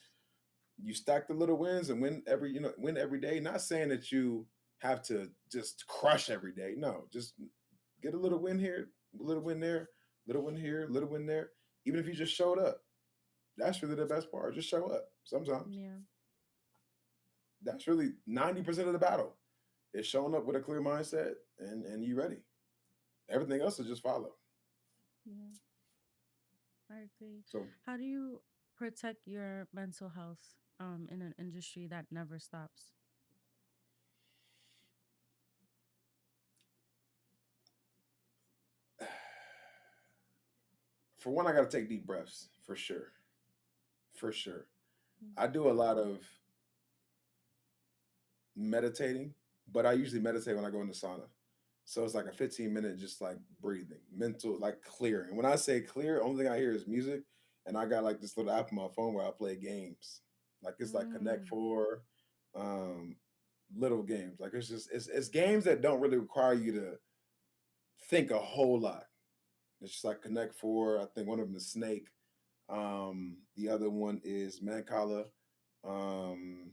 you stack the little wins and win every day. Not saying that you have to just crush every day. No, just get a little win here, a little win there, little win here, little win there. Even if you just showed up, that's really the best part. Just show up. Sometimes Yeah. that's really 90% of the battle. Is showing up with a clear mindset and you ready. Everything else will just follow. Yeah. I agree. So How do you protect your mental health in an industry that never stops? for one, I got to take deep breaths for sure, for sure. Mm. I do a lot of meditating, but I usually meditate when I go in the sauna. So it's like a 15-minute just like breathing, mental, like clearing. When I say clear, only thing I hear is music. And I got like this little app on my phone where I play games. Like it's like Connect Mm, Four, um, little games. Like it's games that don't really require you to think a whole lot. It's just like Connect Four. I think one of them is Snake. The other one is Mancala. Um,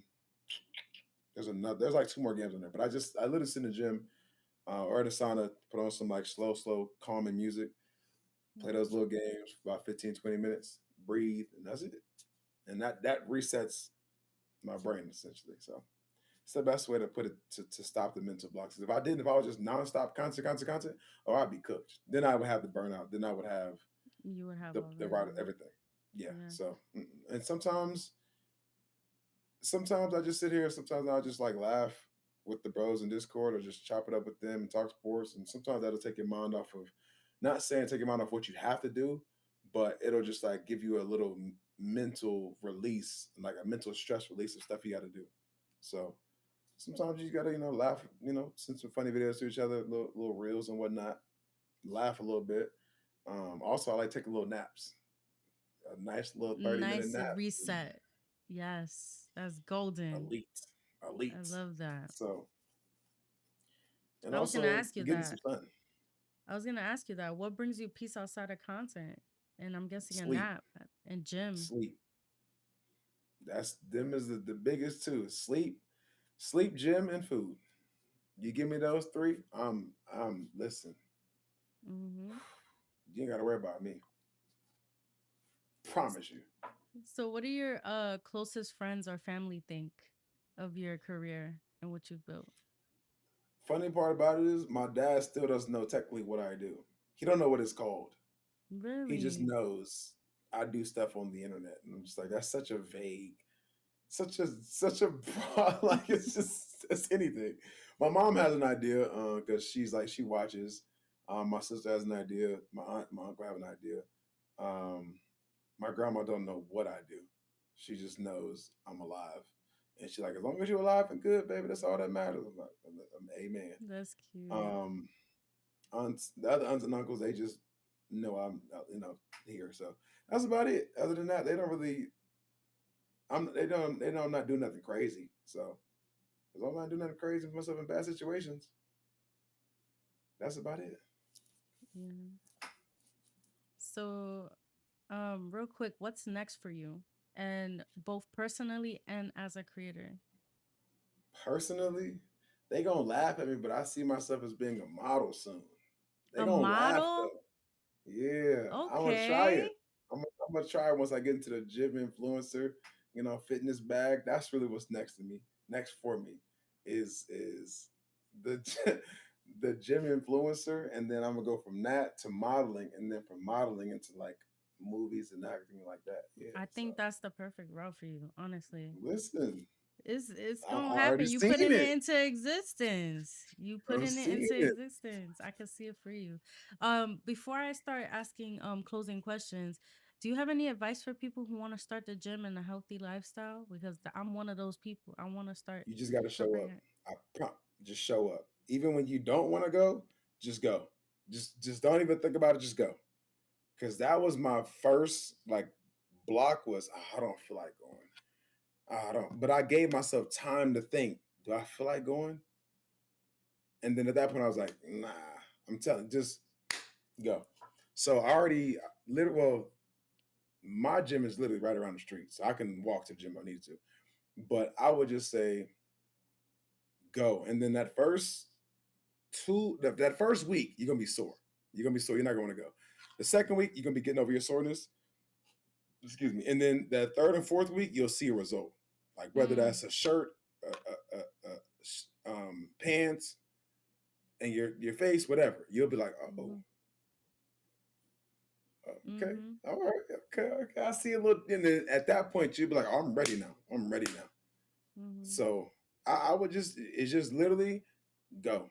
there's like two more games on there, but I literally sit in the gym or the sauna, put on some like slow, calming music, play mm. those little games for about 15, 20 minutes, breathe, and that's it. And that resets my brain essentially. So it's the best way to put it to stop the mental blocks. If I was just nonstop content, oh, I'd be cooked. Then I would have the burnout. Then I would have You would have all the that. right everything. Yeah. Yeah. So and sometimes I just sit here. Sometimes I just like laugh with the bros in Discord or just chop it up with them and talk sports. And sometimes that'll take your mind off of, not saying take your mind off what you have to do, but it'll just like give you a little mental release, like a mental stress release of stuff you got to do. So sometimes you got to laugh, send some funny videos to each other, little reels and whatnot, laugh a little bit. Also, I like taking little naps, a nice little 30-minute Nice nap. reset. Yes. That's golden. Elite, I elite. love that. So, and I was gonna also ask you getting some that. sun, I was gonna ask you that. What brings you peace outside of content? And I'm guessing a sleep, nap and gym. sleep. That's them is the biggest two. Sleep, gym, and food. You give me those three, listen. Hmm. You ain't got to worry about me. Promise you. So, what do your closest friends or family think of your career and what you've built? Funny part about it is my dad still doesn't know technically what I do. He don't know what it's called. He just Really knows I do stuff on the internet, and I'm just like, that's such a vague, such a broad, like it's anything. My mom has an idea because she's like she watches. My sister has an idea. My aunt, my uncle have an idea. Um, my grandma don't know what I do. She just knows I'm alive, and she's like, as long as you're alive and good, baby, that's all that matters. I'm like, amen. that's cute. Um, the other aunts and uncles, they just know I'm here. So that's about it. Other than that, they don't really. They know I'm not doing nothing crazy. So as long as I don't do nothing crazy for myself in bad situations, that's about it. Yeah. So, real quick, what's next for you? And both personally and as a creator. Personally, they gonna laugh at me, but I see myself as being a model soon. They A gonna laugh model? though. Yeah, I'm gonna try Okay. it. I'm gonna try it once I get into the gym influencer, fitness bag. That's really what's next to me. Next for me is the the gym influencer, and then I'm gonna go from that to modeling, and then from modeling into like movies and everything like that. Yeah. I So think that's the perfect route for you, honestly. listen. It's I've gonna already happen. You seen putting it it. into existence. You I've putting it seen into it. existence. I can see it for you. Before I start asking closing questions, do you have any advice for people who want to start the gym and a healthy lifestyle? Because I'm one of those people. I want to start You just got to show up. incorporating it. I just show up. Even when you don't want to go, just go. Just don't even think about it. Just go. Because that was my first like block was I don't feel like going. I don't. But I gave myself time to think. Do I feel like going? And then at that point, I was like, nah. I'm telling. Just go. So I already literally. Well, my gym is literally right around the street, so I can walk to the gym if I need to. But I would just say go. And then that first week, you're gonna be sore. You're gonna be sore. You're not gonna go. The second week, you're gonna be getting over your soreness. Excuse me. And then that third and fourth week, you'll see a result. Like whether Mm, that's a shirt, pants, and your face, whatever. You'll be like, oh, mhm, okay, mhm, all right, okay. I see a little. And then at that point, you'll be like, oh, I'm ready now. I'm ready now. mhm, So I would it's just literally go.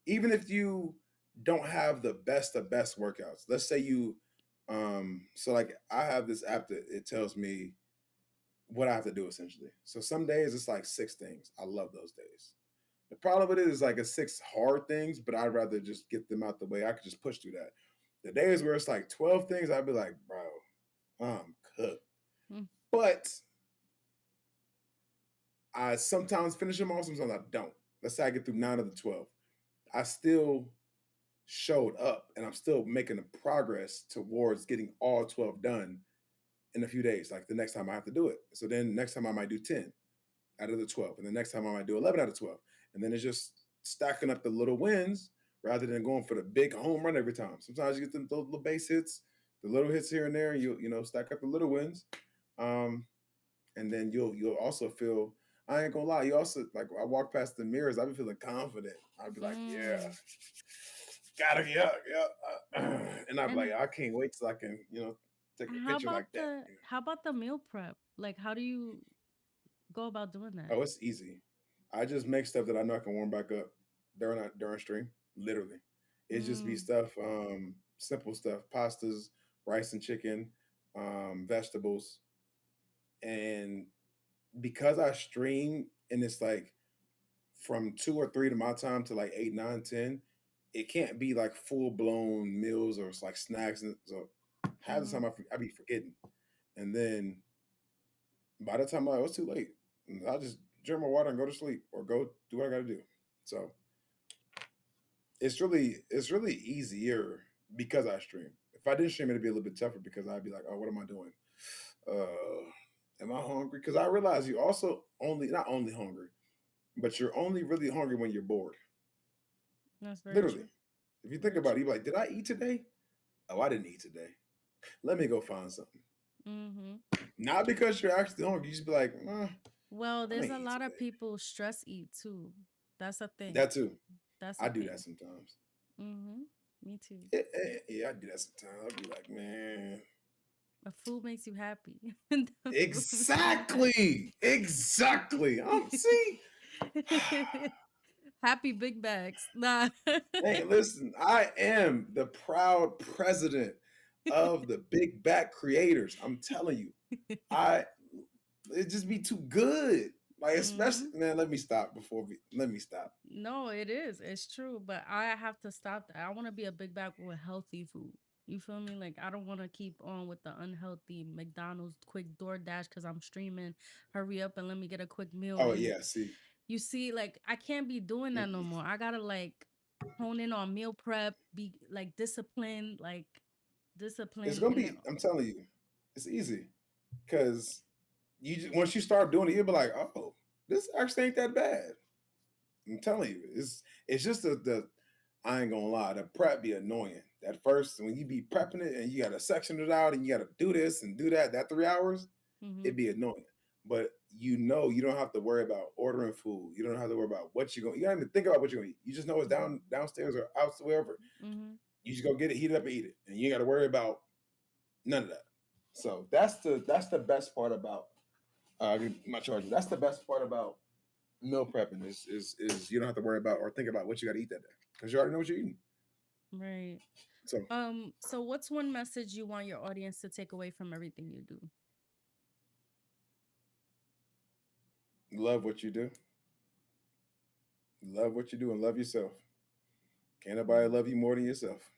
Even if you don't have the best of best workouts, let's say you, so like I have this app that it tells me what I have to do essentially. So some days it's like 6 things. I love those days. The problem with it is like it's 6 hard things, but I'd rather just get them out the way. I could just push through that. The days where it's like 12 things, I'd be like, bro, I'm cooked. mm, But I sometimes finish them all, sometimes I don't. Let's say I get through 9 of the 12. I still showed up and I'm still making a progress towards getting all 12 done in a few days. Like the next time I have to do it. So then next time I might do 10 out of the 12. And the next time I might do 11 out of 12. And then it's just stacking up the little wins rather than going for the big home run every time. Sometimes you get those little base hits, the little hits here and there, and you stack up the little wins. Um, and then you'll also feel I ain't gonna lie, you also like I walk past the mirrors, I'll be feeling confident. I'll be like, yeah, mm. gotta be up, yeah. And I'll be like, And I can't wait till I can, take a picture like that. how about the meal prep? Like, how do you go about doing that? Oh, it's easy. I just make stuff that I know I can warm back up during stream. Literally, it just be Mm, stuff, simple stuff, pastas, rice and chicken, vegetables, and because I stream and it's like from 2 or 3 to my time to like 8, 9, 10, it can't be like full blown meals or it's like snacks. And so half the mhm, time I be forgetting. And then by the time it's too late, I'll just drink my water and go to sleep or go do what I got to do. So it's really easier because I stream. If I didn't stream, it'd be a little bit tougher because I'd be like, oh, what am I doing? Am I hungry? Because I realize you also only not only hungry, but you're only really hungry when you're bored. that's very Literally. true. If you think Very about it, true. you're like, did I eat today? Oh, I didn't eat today. Let me go find something. Mhm. Not because you're actually hungry. You just be like, Well, I there's ain't a eat lot of today. people stress eat too. That's a thing. That too. That's I a do that thing. sometimes. Mhm. Me too. Yeah, I do that sometimes. I'll be like, man. But food makes you happy. The food makes you Exactly. Exactly. See. happy. Happy big bags. Nah. Hey, listen, I am the proud president of the Big Back Creators. I'm telling you, I it just be too good. Like, especially, Mhm. man, let me stop. No, it is. It's true. But I have to stop that. I want to be a big bag with healthy food. You feel me? Like I don't want to keep on with the unhealthy McDonald's quick DoorDash because I'm streaming. Hurry up and let me get a quick meal. Oh And yeah, see, you see, like I can't be doing that no mm-mm. more. I gotta like hone in on meal prep, be like disciplined, It's discipline, gonna and then be. I'm telling you, it's easy because once you start doing it, you'll be like, oh, this actually ain't that bad. I'm telling you, it's just the I ain't gonna lie, the prep be annoying. That first when you be prepping it and you gotta section it out and you gotta do this and do that 3 hours, hmm it'd be annoying. But you don't have to worry about ordering food. You don't have to worry about what you're going. You don't even think about what you're gonna eat. You just know it's downstairs or out wherever. hmm You just go get it, heat it up, and eat it, and you ain't got to worry about none of that. So that's the best part about I get my charger. That's the best part about meal prepping is you don't have to worry about or think about what you got to eat that day because you already know what you're eating. Right. So So what's one message you want your audience to take away from everything you do? love what you do, love what you do, and love yourself. Can't nobody Mm, love you more than yourself.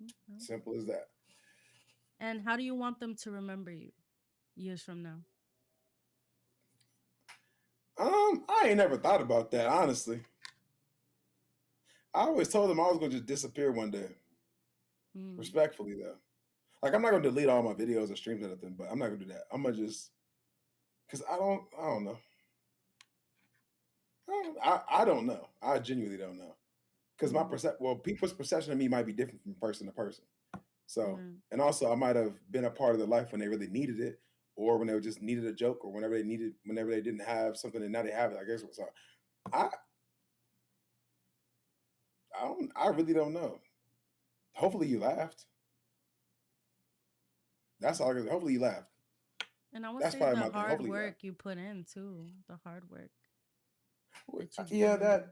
okay. Simple as that. And how do you want them to remember you years from now? I ain't never thought about that honestly. I always told them I was gonna just disappear one day. Mm, Respectfully though, like I'm not gonna delete all my videos or streams or nothing, but I'm not gonna do that. I'm gonna just because I don't know. I don't know. I genuinely don't know because my mm, percep well, people's perception of me might be different from person to person. So, right. and also I might have been a part of their life when they really needed it, or when they just needed a joke, or whenever they didn't have something and now they have it. I guess so. I I really don't know. Hopefully you laughed. That's all. Hopefully you laughed. And I would That's say probably the my thing. hard Hopefully you laughed. work you put in too, the hard work that you Yeah, put in.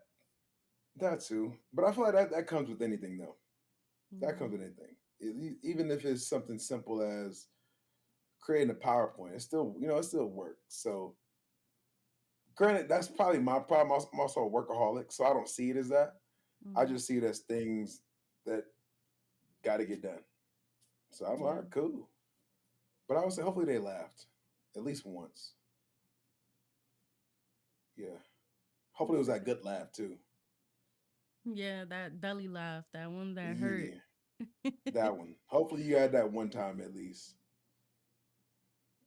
that too. But I feel like that comes with anything though. That comes Mm, with anything. Even if it's something simple as creating a PowerPoint, it's still it still work. So granted, that's probably my problem. I'm also a workaholic, so I don't see it as that. I mm, just see it as things that got to get done. So I'm like, all yeah. right, cool. But I would say hopefully they laughed at least once. Yeah. Hopefully it was that good laugh too. Yeah, that belly laugh, that one that hurt. Yeah, that one. Hopefully you had that one time at least.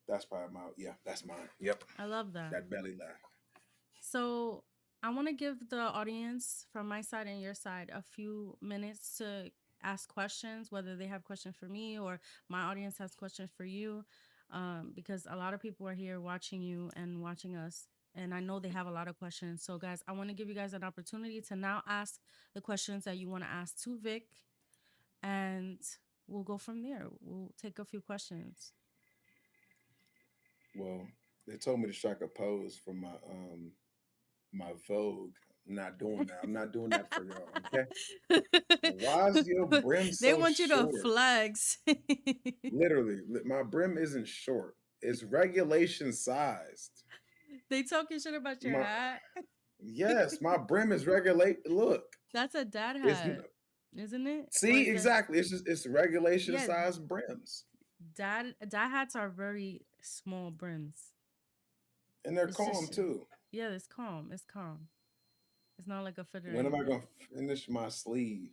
That's probably my yeah. That's mine. Yep. I love that. That belly laugh. So I want to give the audience from my side and your side a few minutes to ask questions, whether they have questions for me or my audience has questions for you. Because a lot of people are here watching you and watching us. And I know they have a lot of questions. So, guys, I want to give you guys an opportunity to now ask the questions that you want to ask to Vic. And we'll go from there. We'll take a few questions. Well, they told me to strike a pose for my Vogue. I'm not doing that. I'm not doing that for y'all. Okay. Why is your brim They so want you to short? flex. Literally, my brim isn't short. It's regulation sized. They talking shit about your My hat. yes, my brim is regulate. Look, That's a dad it's hat, isn't it? Or see is it? exactly. It's regulation Yeah, sized brims, dad hats are very small brims. and they're It's calm just too. yeah, it's calm. It's calm. It's not like a fit or When am I anything. gonna finish my sleeve?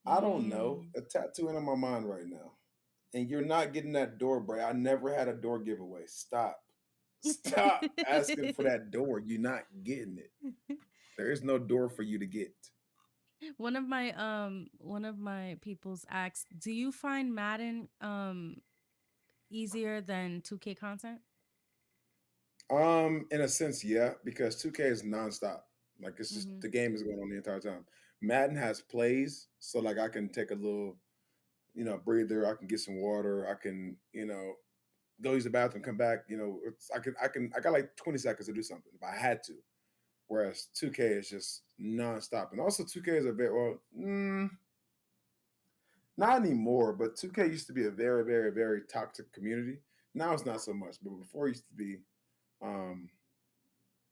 I don't know. Mm. A tattoo in my mind right now, and you're not getting that door, Bray. I never had a door giveaway. Stop. Stop asking for that door. You're not getting it. There is no door for you to get. One of my people's asked, "Do you find Madden easier than 2K content?" In a sense, yeah, because 2K is nonstop. Like it's just Mhm. the game is going on the entire time. Madden has plays, so like I can take a little, breather. I can get some water. I can, go use the bathroom, come back. I got like 20 seconds to do something if I had to. Whereas 2K is just nonstop, and also 2K is a very well, not anymore. But 2K used to be a very, very, very toxic community. Now it's not so much, but before it used to be um,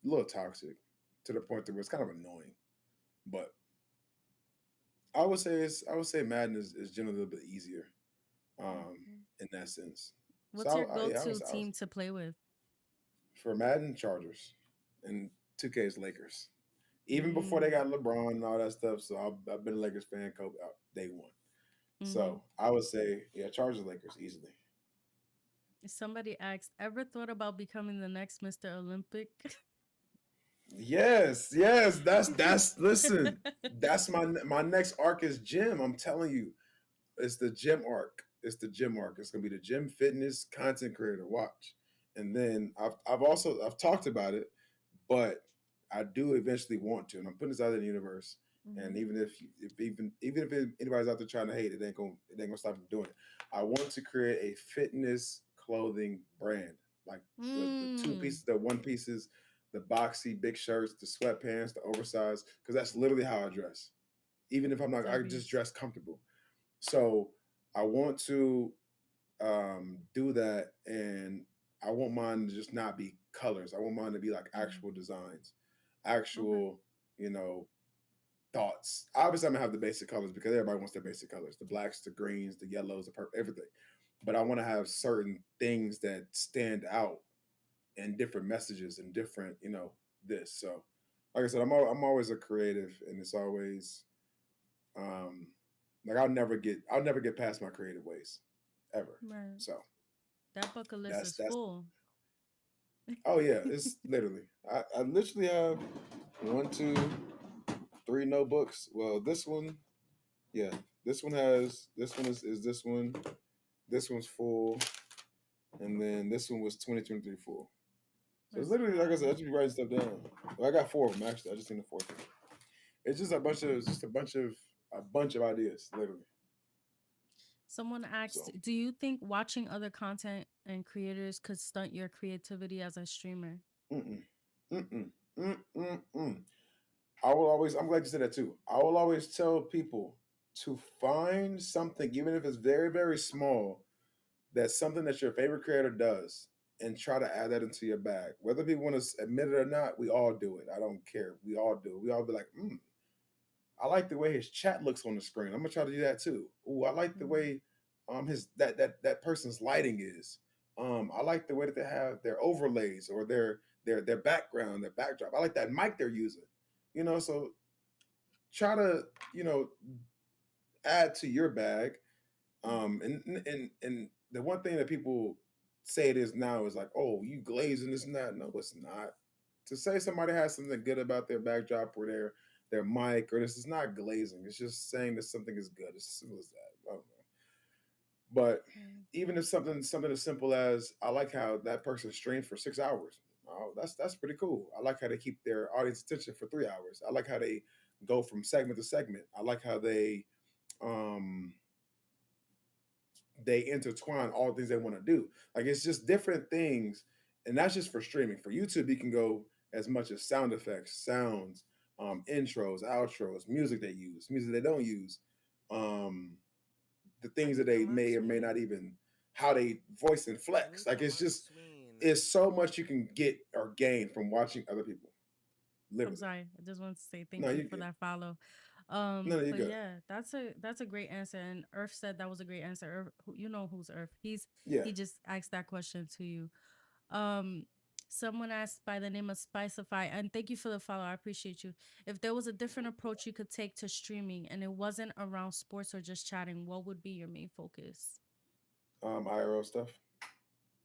a little toxic to the point that it was kind of annoying. But I would say Madden is generally a little bit easier Okay. in that sense. So What's your yeah, go-to team to play with? for Madden Chargers and 2K is Lakers. Even before they Mm. got LeBron and all that stuff, so I've been a Lakers fan day one. Mhm. So I would say yeah, Chargers Lakers easily. Somebody asked, "Ever thought about becoming the next Mr. Olympic?" Yes, yes, that's listen. That's my next arc is gym. I'm telling you, it's the gym arc. It's the gym arc. It's gonna be the gym fitness content creator. Watch, and then I've talked about it, but I do eventually want to, and I'm putting this out in the universe. And Mhm. even if anybody's out there trying to hate it ain't gonna stop me doing it. I want to create a fitness clothing brand. like the two Mm. pieces, the one pieces, the boxy big shirts, the sweatpants, the oversized, because that's literally how I dress. Even if I'm not, I just W's. dress comfortable. So I want to do that, and I want mine to just not be colors. I want mine to be like Mm. actual designs, Okay. actual, you know, thoughts. Obviously, I'm gonna have the basic colors because everybody wants their basic colors: the blacks, the greens, the yellows, the purple, everything. But I want to have certain things that stand out and different messages and different, this. So, like I said, I'm always a creative, and it's always um, like I'll never get past my creative ways, ever. Right. So That bucket list that's is that's full. oh yeah, it's literally I literally have one, two, three notebooks. Well, this one, yeah, this one is this one. This one's full, and then this one was 2023 full. So it's That's literally like I said, I fire. just be writing stuff down. Well, I got four of them actually. I just need the fourth one. It's just a bunch of ideas, literally. Someone asked, So do you think watching other content and creators could stunt your creativity as a streamer? mm-mm, mm-mm, mm-mm. I will always. I'm glad you said that too. I will always tell people to find something, even if it's very very small, that's something that your favorite creator does, and try to add that into your bag. Whether people want to admit it or not, we all do it. I don't care. We all do it. We all be like, I like the way his chat looks on the screen. I'm gonna try to do that too. Ooh, I like the Mm, way his that person's lighting is. I like the way that they have their overlays or their background, their backdrop. I like that mic they're using. So try to you know add to your bag. mm, And the one thing that people say it is now is like, oh, you glazing this and that. No, it's not. To say somebody has something good about their backdrop or their mic or this is not glazing. It's just saying that something is good. It's as simple as that. I don't know. But mm, even if something as simple as I like how that person streams for 6 hours. Oh, that's pretty cool. I like how they keep their audience attention for 3 hours. I like how they go from segment to segment. I like how um they intertwine all the things they want to do. Like it's just different things, and that's just for streaming. For YouTube, you can go as much as sound effects, sounds, intros, outros, music they use, music they don't use, um, the things that they Welcome on may or may not Sween. even how they voice and flex. Like Welcome it's on just Sween. it's so much you can get or gain from watching other people. I'm Literally, sorry. I just want to say no, thank you you for good. that follow. No, you But good. yeah, that's a great answer. And Earth said that was a great answer. Earth, you know who's Earth. Yeah. He just asked that question to you. Um, Someone asked by the name of Spicify, and thank you for the follow. I appreciate you. If there was a different approach you could take to streaming and it wasn't around sports or just chatting, what would be your main focus? IRL stuff.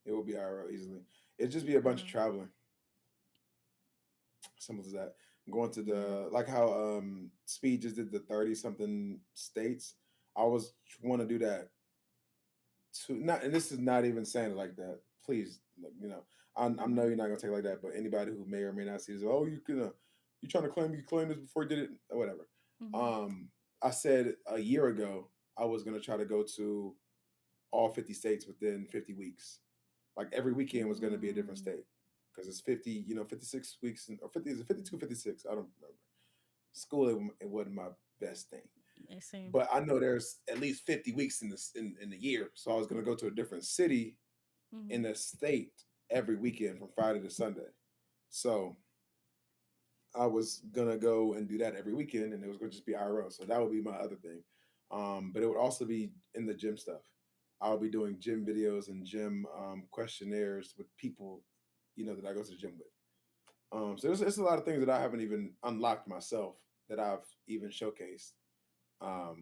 It will be IRL easily. It'd just be a bunch of IRL. traveling. Simple as that. Going to Yeah. the like how Speed just did the 30 something states. I was want to do that too. Not and this is not even saying it like that. Please, like, I know Mm-hmm. you're not gonna take it like that, but anybody who may or may not see this, oh, you trying to claim you claimed this before you did it, or whatever. Mm-hmm. Um, I said a year ago I was gonna try to go to all 50 states within 50 weeks. Like every weekend was gonna be a different Mm, state because it's 50, 56 weeks or 50 is it 52, 56? I don't remember. School it wasn't my best thing, same. but I know there's at least 50 weeks in the year, so I was gonna go to a different city Mm-hmm. in the state every weekend from Friday to Sunday. So I was gonna go and do that every weekend, and it was gonna just be IRL. So that would be my other thing. But it would also be in the gym stuff. I'll be doing gym videos and gym questionnaires with people, that I go to the gym with. So there's a lot of things that I haven't even unlocked myself that I've even showcased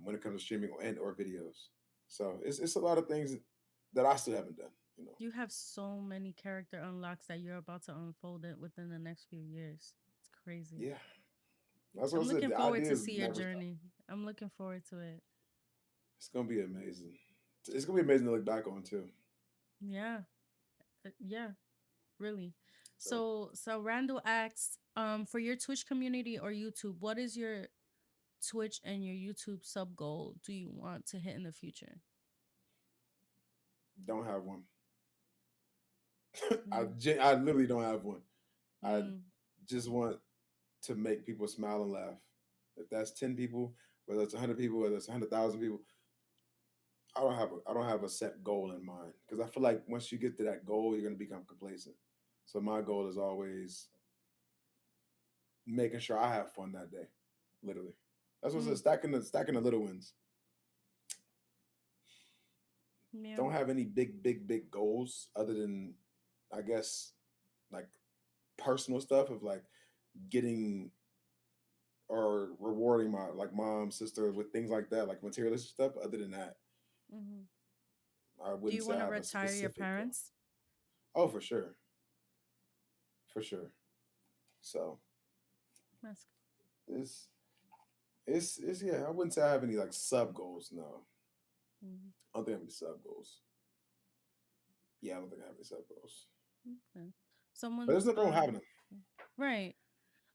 when it comes to streaming and or videos. So it's a lot of things that I still haven't done. You have so many character unlocks that you're about to unfold it within the next few years. It's crazy. Yeah, that's what I'm I said. looking The forward to ideas see your never stop. journey. I'm looking forward to it. It's gonna be amazing. It's gonna be amazing to look back on too. Yeah. Yeah, really. So So Randall asks, for your Twitch community or YouTube, what is your Twitch and your YouTube sub goal do you want to hit in the future? don't have one. Mm, I literally don't have one. I mm, just want to make people smile and laugh. If that's 10 people, whether it's 100 people, whether it's 100,000 people, I don't have a set goal in mind because I feel like once you get to that goal, you're gonna become complacent. So my goal is always making sure I have fun that day. Literally, that's what's mm, stacking the little wins. yeah. Don't have any big goals other than I guess like personal stuff of like getting or rewarding my like mom, sister with things like that, like materialistic stuff. Other than that, Hmm. I Do wouldn't you say want I to have a retire your specific goal. parents? Oh, for sure, for sure. So That's it's it's yeah. I wouldn't say I have any like sub goals. No, mm, I don't think I have any sub goals. Yeah, I don't think I have any sub goals. okay. But Someone, there's nothing wrong with having them. right.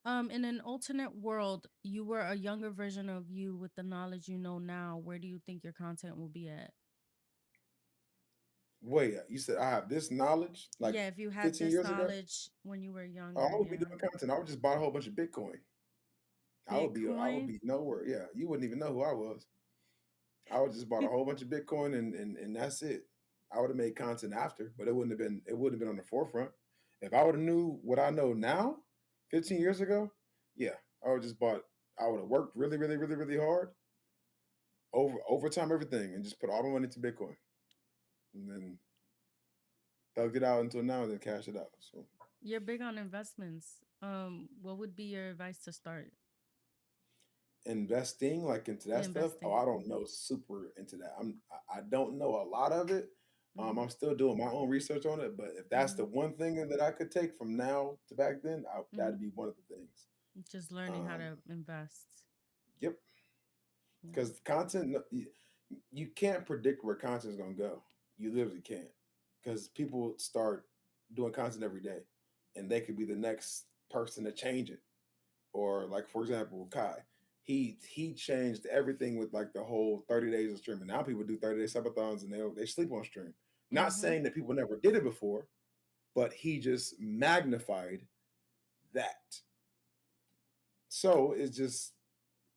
In an alternate world, you were a younger version of you with the knowledge you know now. Where do you think your content will be at? Wait, you said I have this knowledge like Yeah, if you had 15 this years ago? knowledge when you were Oh, younger, I would be yeah. doing content. I would just buy a whole bunch of Bitcoin. I would Bitcoin. be nowhere. Yeah, you wouldn't even know who I was. I would just bought a whole bunch of Bitcoin and that's it. I would have made content after, but it wouldn't have been on the forefront. If I would have knew what I know now, 15 Mhm. years ago, yeah, I would have worked really hard, overtime everything, and just put all my money into Bitcoin. And then thugged it out until now and then cash it out. So You're big on investments. What would be your advice to start investing like into that stuff, oh, investing? I don't know super into that. I don't know a lot of it. Mm-hmm. I'm still doing my own research on it, but if that's Mm-hmm. the one thing that I could take from now to back then, Mm-hmm. that'd be one of the things. Just learning how um to invest. yep, Yeah. because content you can't predict where content's going to go. You literally can't, because people start doing content every day and they could be the next person to change it. Or like for example, Kai, he changed everything with like the whole 30 days of streaming. Now people do 30-day subathons and they sleep on stream. Not Mm-hmm. saying that people never did it before, but he just magnified that. So it's just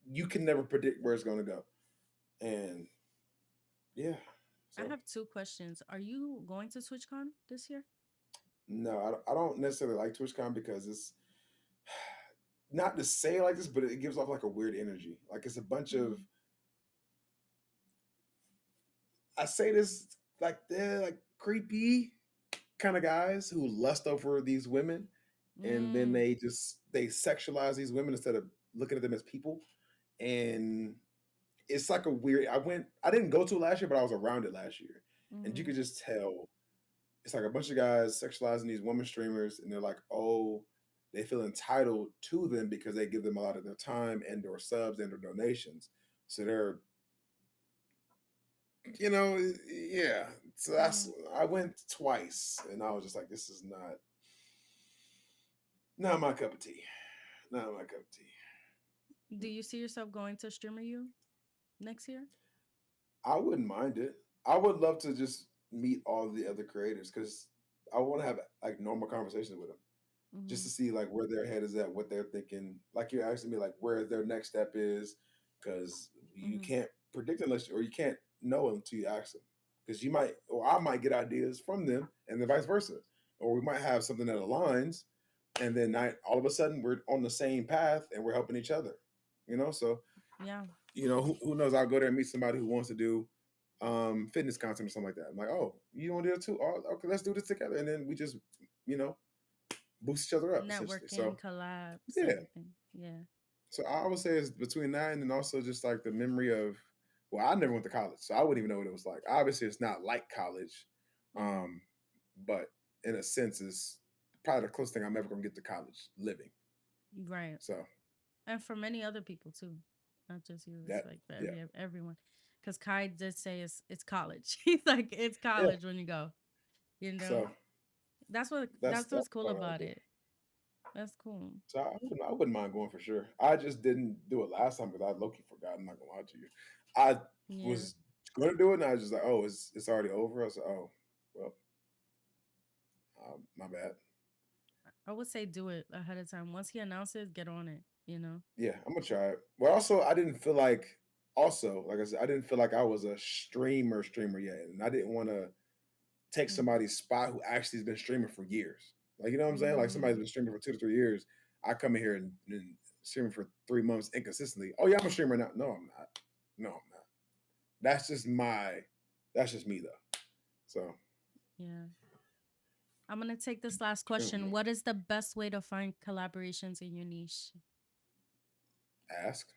you can never predict where it's going to go. And yeah, I so have two questions. Are you going to TwitchCon this year? no, I don't necessarily like TwitchCon because it's not to say it like this, but it gives off like a weird energy. Like it's a bunch of, Mm-hmm. I say this like they're like creepy kind of guys who lust over these women, and then Mm, they sexualize these women instead of looking at them as people. And it's like a weird, I didn't go to it last year, but I was around it last year, and you mm-hmm. could just tell it's like a bunch of guys sexualizing these women streamers, and they're like, oh, they feel entitled to them because they give them a lot of their time and or subs and or donations. So they're, you know, yeah. So Mm-hmm. that's, I went twice and I was just like, this is not my cup of tea. Not my cup of tea. Do you see yourself going to Streamer U next year? I wouldn't mind it. I would love to just meet all the other creators because I want to have like normal conversations with them just Mm-hmm. to see like where their head is at, what they're thinking. Like you're asking me like where their next step is, because you Mm-hmm. can't predict unless or you can't know until you ask them. Because you might or I might get ideas from them, and then vice versa, or we might have something that aligns, and then all of a sudden we're on the same path and we're helping each other. So Yeah. who knows? I'll go there and meet somebody who wants to do fitness content or something like that. I'm like, oh, you want to do it too? Oh, okay, let's do this together, and then we just you know boost each other up essentially. Networking, So collabs, yeah, everything. Yeah. so I would say it's between that and then also just like the memory of, well, I never went to college, so I wouldn't even know what it was like. Obviously, it's not like college, Mm-hmm. um, but in a sense, it's probably the closest thing I'm ever gonna get to college living. Right. So And for many other people too, not just you. It's that, like for yeah, everyone. Because Kai did say it's college. He's like it's yeah. college when you go. You know, So that's that's what's cool part I about do. it. That's cool. So I wouldn't mind going for sure. I just didn't do it last time because I low key forgot. I'm not gonna lie to you. I Yeah. was going to do it, and I was just like, oh, it's already over. I was like, oh, well, My bad. I would say do it ahead of time. Once he announces, get on it, you know? Yeah, I'm gonna try it. But also, I didn't feel like. Also, like I said, I didn't feel like I was a streamer yet, and I didn't want to take somebody's spot who actually has been streaming for years. Like you know what I'm saying? Like somebody's Mm-hmm. been streaming for 2 to 3 years. I come in here and streaming for 3 months inconsistently. Oh yeah, I'm a streamer now. No, I'm not. No, I'm not. That's just my. That's just me though. So Yeah. I'm gonna take this last question. mm, What is the best way to find collaborations in your niche? ask.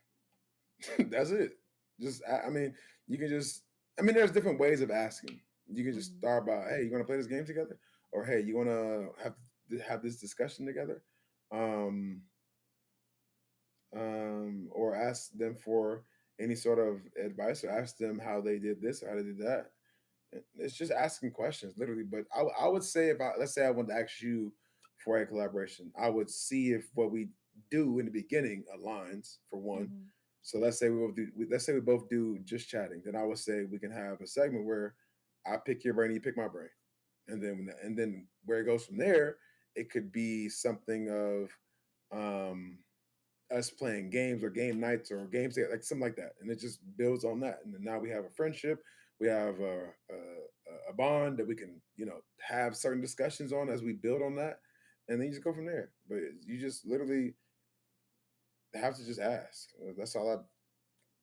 That's it. Just I mean, you can just. I mean, there's different ways of asking. You can just Mm-hmm. start by, hey, you want to play this game together, or hey, you want to have this discussion together. Um, or ask them for any sort of advice or ask them how they did this or how they did that. It's just asking questions, literally. But I would say if I let's say I wanted to ask you for a collaboration, I would see if what we do in the beginning aligns for one. Mm-hmm. So let's say let's say we both do just chatting. Then I would say we can have a segment where I pick your brain, you pick my brain, and then where it goes from there, it could be something of um us playing games or game nights or games like something like that, and it just builds on that. And then now we have a friendship, we have a bond that we can have certain discussions on as we build on that, and then you just go from there. But you just literally have to just ask. That's all I.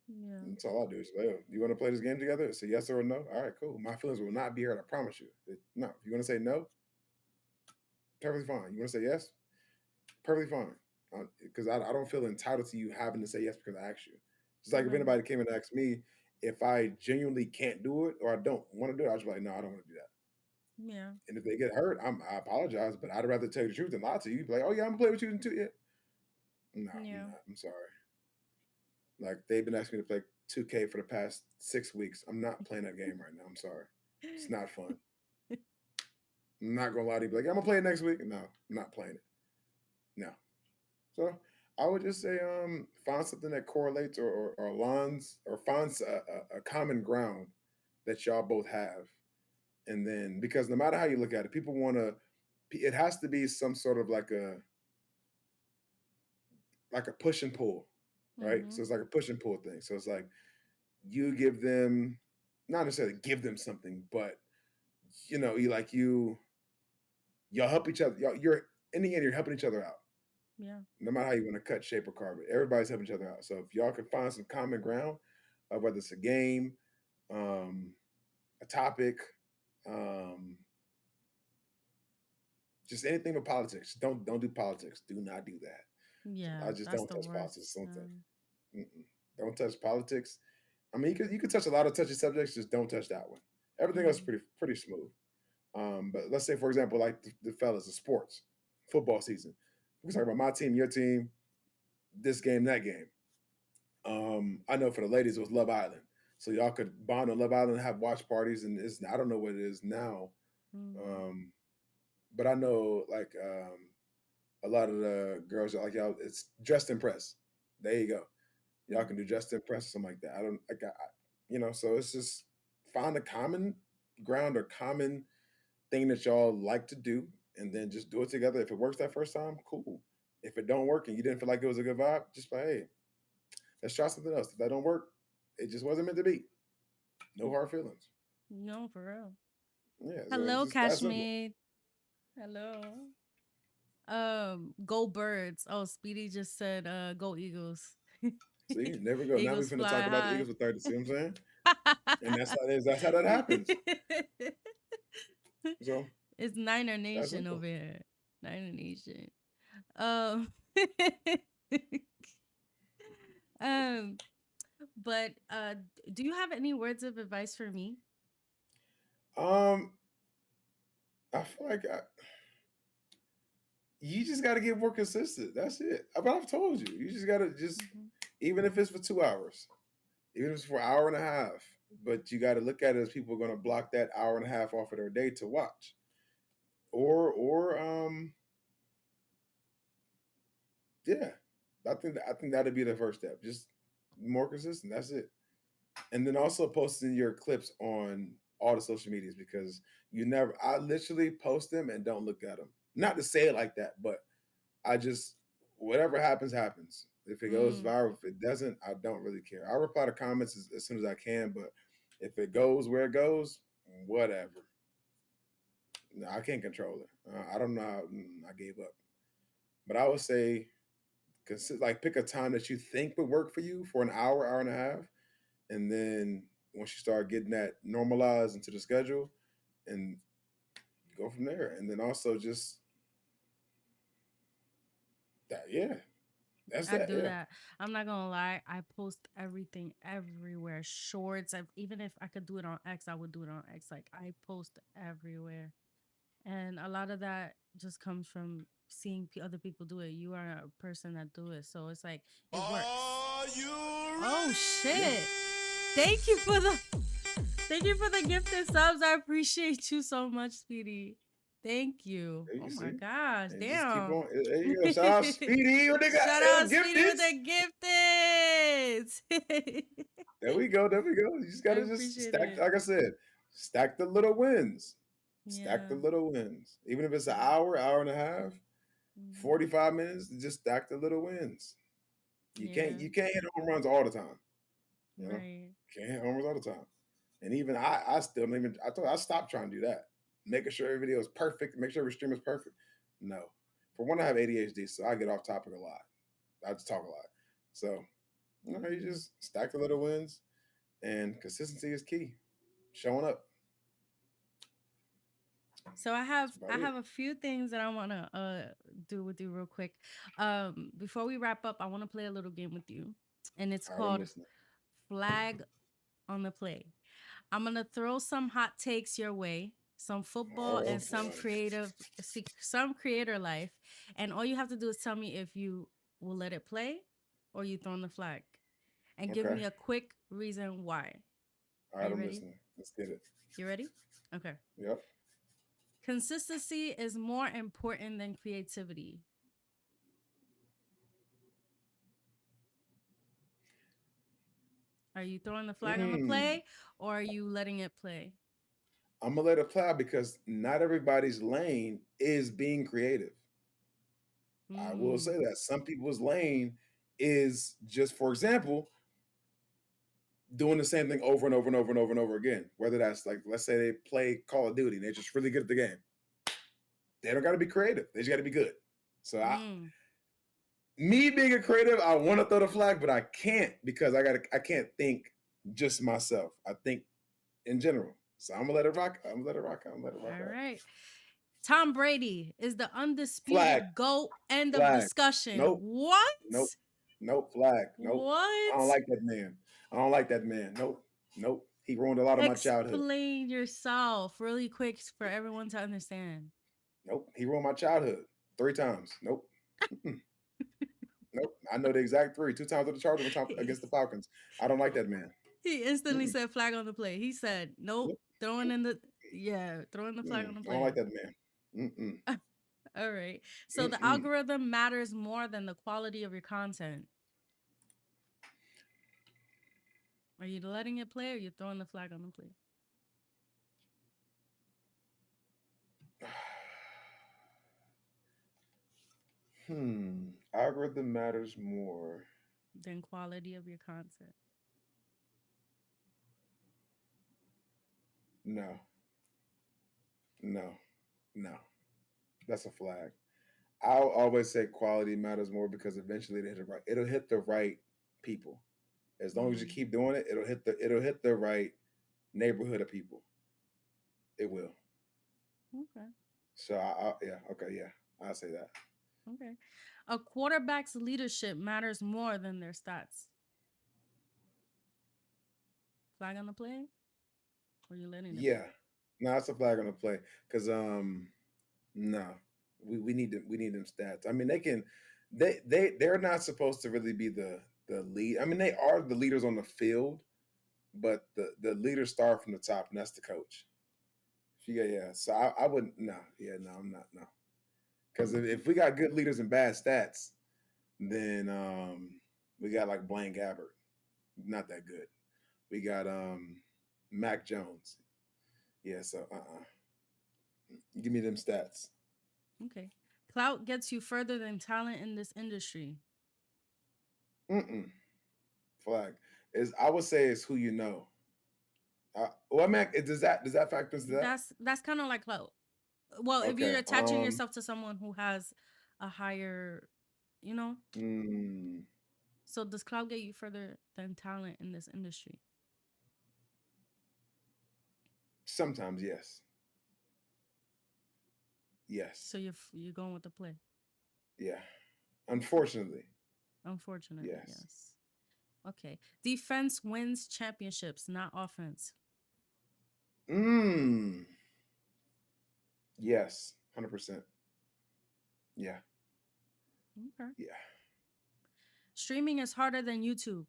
Yeah. That's all I do. Is like, "Yo, you want to play this game together? Say yes or no. All right, cool. My feelings will not be hurt. I promise you. No, if you want to say no, perfectly fine. You want to say yes, perfectly fine. Because I don't feel entitled to you having to say yes because I asked you. Just like if Right. anybody came and asked me if I genuinely can't do it or I don't want to do it, I was like, no, I don't want to do that. Yeah. And if they get hurt, I apologize, but I'd rather tell you the truth than lie to you. Be like, oh yeah, I'm gonna play with you too. Yeah. No, I'm Yeah. not. I'm sorry. Like they've been asking me to play 2K for the past 6 weeks. I'm not playing that game right now. I'm sorry. It's not fun. I'm not gonna lie to you. Be like, I'm gonna play it next week. No, I'm not playing it. No. So I would just say find something that correlates or aligns or finds a common ground that y'all both have. And then because no matter how you look at it, people want to it has to be some sort of like a push and pull, right? Mm-hmm. So it's like a push and pull thing. So it's like you give them not necessarily give them something, but y'all help each other. You're in the end, you're helping each other out. Yeah. No matter how you want to cut, shape, or carve it. Everybody's helping each other out. So if y'all can find some common ground, whether it's a game, um, a topic, um, just anything with politics. Don't do politics. Do not do that. Yeah. I just That's don't the touch politics. worst. Don't touch politics. I mean, you could touch a lot of touchy subjects. Just don't touch that one. Everything else is Mm-hmm. pretty smooth. But let's say, for example, like the fellas, the sports, football season. We can talk about my team, your team, this game, that game. I know for the ladies it was Love Island, so y'all could bond on Love Island, have watch parties, and I don't know what it is now, Mm-hmm. um, but I know like a lot of the girls are like y'all. It's Dressed Impress. There you go. Y'all can Mm-hmm. do Dressed Impress or something like that. I don't like So it's just find a common ground or common thing that y'all like to do, and then just do it together. If it works that first time, cool. If it don't work and you didn't feel like it was a good vibe, just like hey, let's try something else. If that don't work, it just wasn't meant to be. No hard feelings. No, for real. Yeah, so it's Hello, just that simple. Cashmere. Hello. Go Birds. Oh, Speedy just said go Eagles. See, there we go. Now we Eagles finna fly talk about the high. Eagles with 30. See what I'm saying? And that's how it is. That's how that happens. So It's Niner that's Nation simple. over here. Niner Nation. Um, um, but do you have any words of advice for me? Um, I feel like you just got to get more consistent. That's it. But I've told you, you just got to Hmm. even if it's for 2 hours, even if it's for an hour and a half, but you got to look at it as people are going to block that hour and a half off of their day to watch, or yeah, I think that'd be the first step. Just more consistent. That's it. And then also posting your clips on all the social medias because you never. I literally post them and don't look at them. Not to say it like that, but I just whatever happens happens. If it goes Mm, viral, if it doesn't, I don't really care. I reply to comments as soon as I can, but if it goes where it goes, whatever. No, I can't control it. I don't know. I gave up. But I would say, like, pick a time that you think would work for you for an hour, hour and a half, and then once you start getting that normalized into the schedule, and go from there. And then also just that, yeah, that's I that, do yeah. that. I'm not gonna lie. I post everything everywhere. Shorts. Even if I could do it on X, I would do it on X. Like I post everywhere, and a lot of that just comes from seeing other people do it. You are a person that do it, so it's like it works. Are you Oh Yeah, shit! ready? Thank you for the thank you for the gifted subs. I appreciate you so much, sweetie. Thank you. there Oh you my see. gosh, And just keep damn. on. There you go. Shout out Speedy. What they got? Shout out Speedy Gifted. with the gifted. There we go. There we go. You just I gotta just appreciate stack. it. Like I said, stack the little wins. Stack the Yeah. little wins. Even if it's an Yeah. hour, hour and a half, Mhm. 45 minutes, just stack the little wins. You can't Yeah. you can't hit home runs all the time. You know, Right. can't hit home runs all the time. And even I still don't even. I stopped trying to do that. Making sure every video is perfect. Make sure every stream is perfect. No, for one, I have ADHD, so I get off topic a lot. I just talk a lot. So you Mhm. just stack the little wins, and consistency is key. Showing up. So I That's have about I it. have a few things that I want to do with you real quick. Before we wrap up, I want to play a little game with you. And it's All right, I'm called listening. Flag on the Play. I'm going to throw some hot takes your way, some football Oh and some boy. some creator life, and all you have to do is tell me if you will let it play or you throwing the flag and give Okay. me a quick reason why. All Are right, you I'm ready? listening. Let's get it. You ready? Okay. Yep. Consistency is more important than creativity. Are you throwing the flag on the Mm. play or are you letting it play? I'm gonna let it play out because not everybody's lane is being creative. I will say Mm, that some people's lane is just, for example, doing the same thing over and over and over and over and over again. Whether that's like, let's say they play Call of Duty and they're just really good at the game. They don't got to be creative. They just got to be good. So mm. me being a creative, I want to throw the flag, but I can't because I can't think just myself. I think in general. So I'm gonna let it rock. I'm gonna let it rock. I'm gonna let it rock All out. right. Tom Brady is the Flag, undisputed GOAT. End of flag. discussion. Nope, nope, What? nope. Flag. Nope. I don't What? like that man. I don't like that man. Nope, nope. He ruined a lot of my childhood. Explain yourself really quick for everyone to understand. Nope. He ruined my childhood 3 times. Nope. Mm-mm. Nope. I know the exact three. 2 times with the Chargers, one time he against the Falcons. I don't like that man. instantly Mm-mm. said flag on the play. He said, nope, Nope. throwing Nope. in the, yeah, throwing the flag on the I don't like play. that man. Mm-mm. All right. So the Mm-mm. algorithm matters more than the quality of your content. Are you letting it play or you throwing the flag on the play? Algorithm matters more. Than quality of your content. No, no, no. That's a flag. I'll always say quality matters more because eventually it'll hit the right people. As long as you Mm, keep doing it, it'll hit the right neighborhood of people. It will. okay. So yeah, okay, yeah. I'll say that. Okay. A quarterback's leadership matters more than their stats. Flag on the play or you letting it Yeah. play? No, that's a flag on the play. Cause no. We need them stats. I mean they're not supposed to really be the lead. I mean they are the leaders on the field, but the leaders start from the top, and that's the coach. Yeah, yeah. So I wouldn't. No, yeah, no, I'm not. No, because Okay. if we got good leaders and bad stats, then we got like Blaine Gabbert, not that good. We got Mac Jones. Yeah, so give me them stats. Okay. Clout gets you further than talent in this industry. Mm-mm. Flag is I would say it's who you know. Well, I mean, does that factor into that? That's kind of like clout. Well, if you're Okay. attaching yourself to someone who has a higher, you know, Mm, so does clout get you further than talent in this industry? sometimes yes, yes, So you're going with the play. yeah. Unfortunately, Unfortunately, yes. yes. Okay. Defense wins championships, not offense. Mm, yes, 100%. Yeah, Okay. yeah. Streaming is harder than YouTube.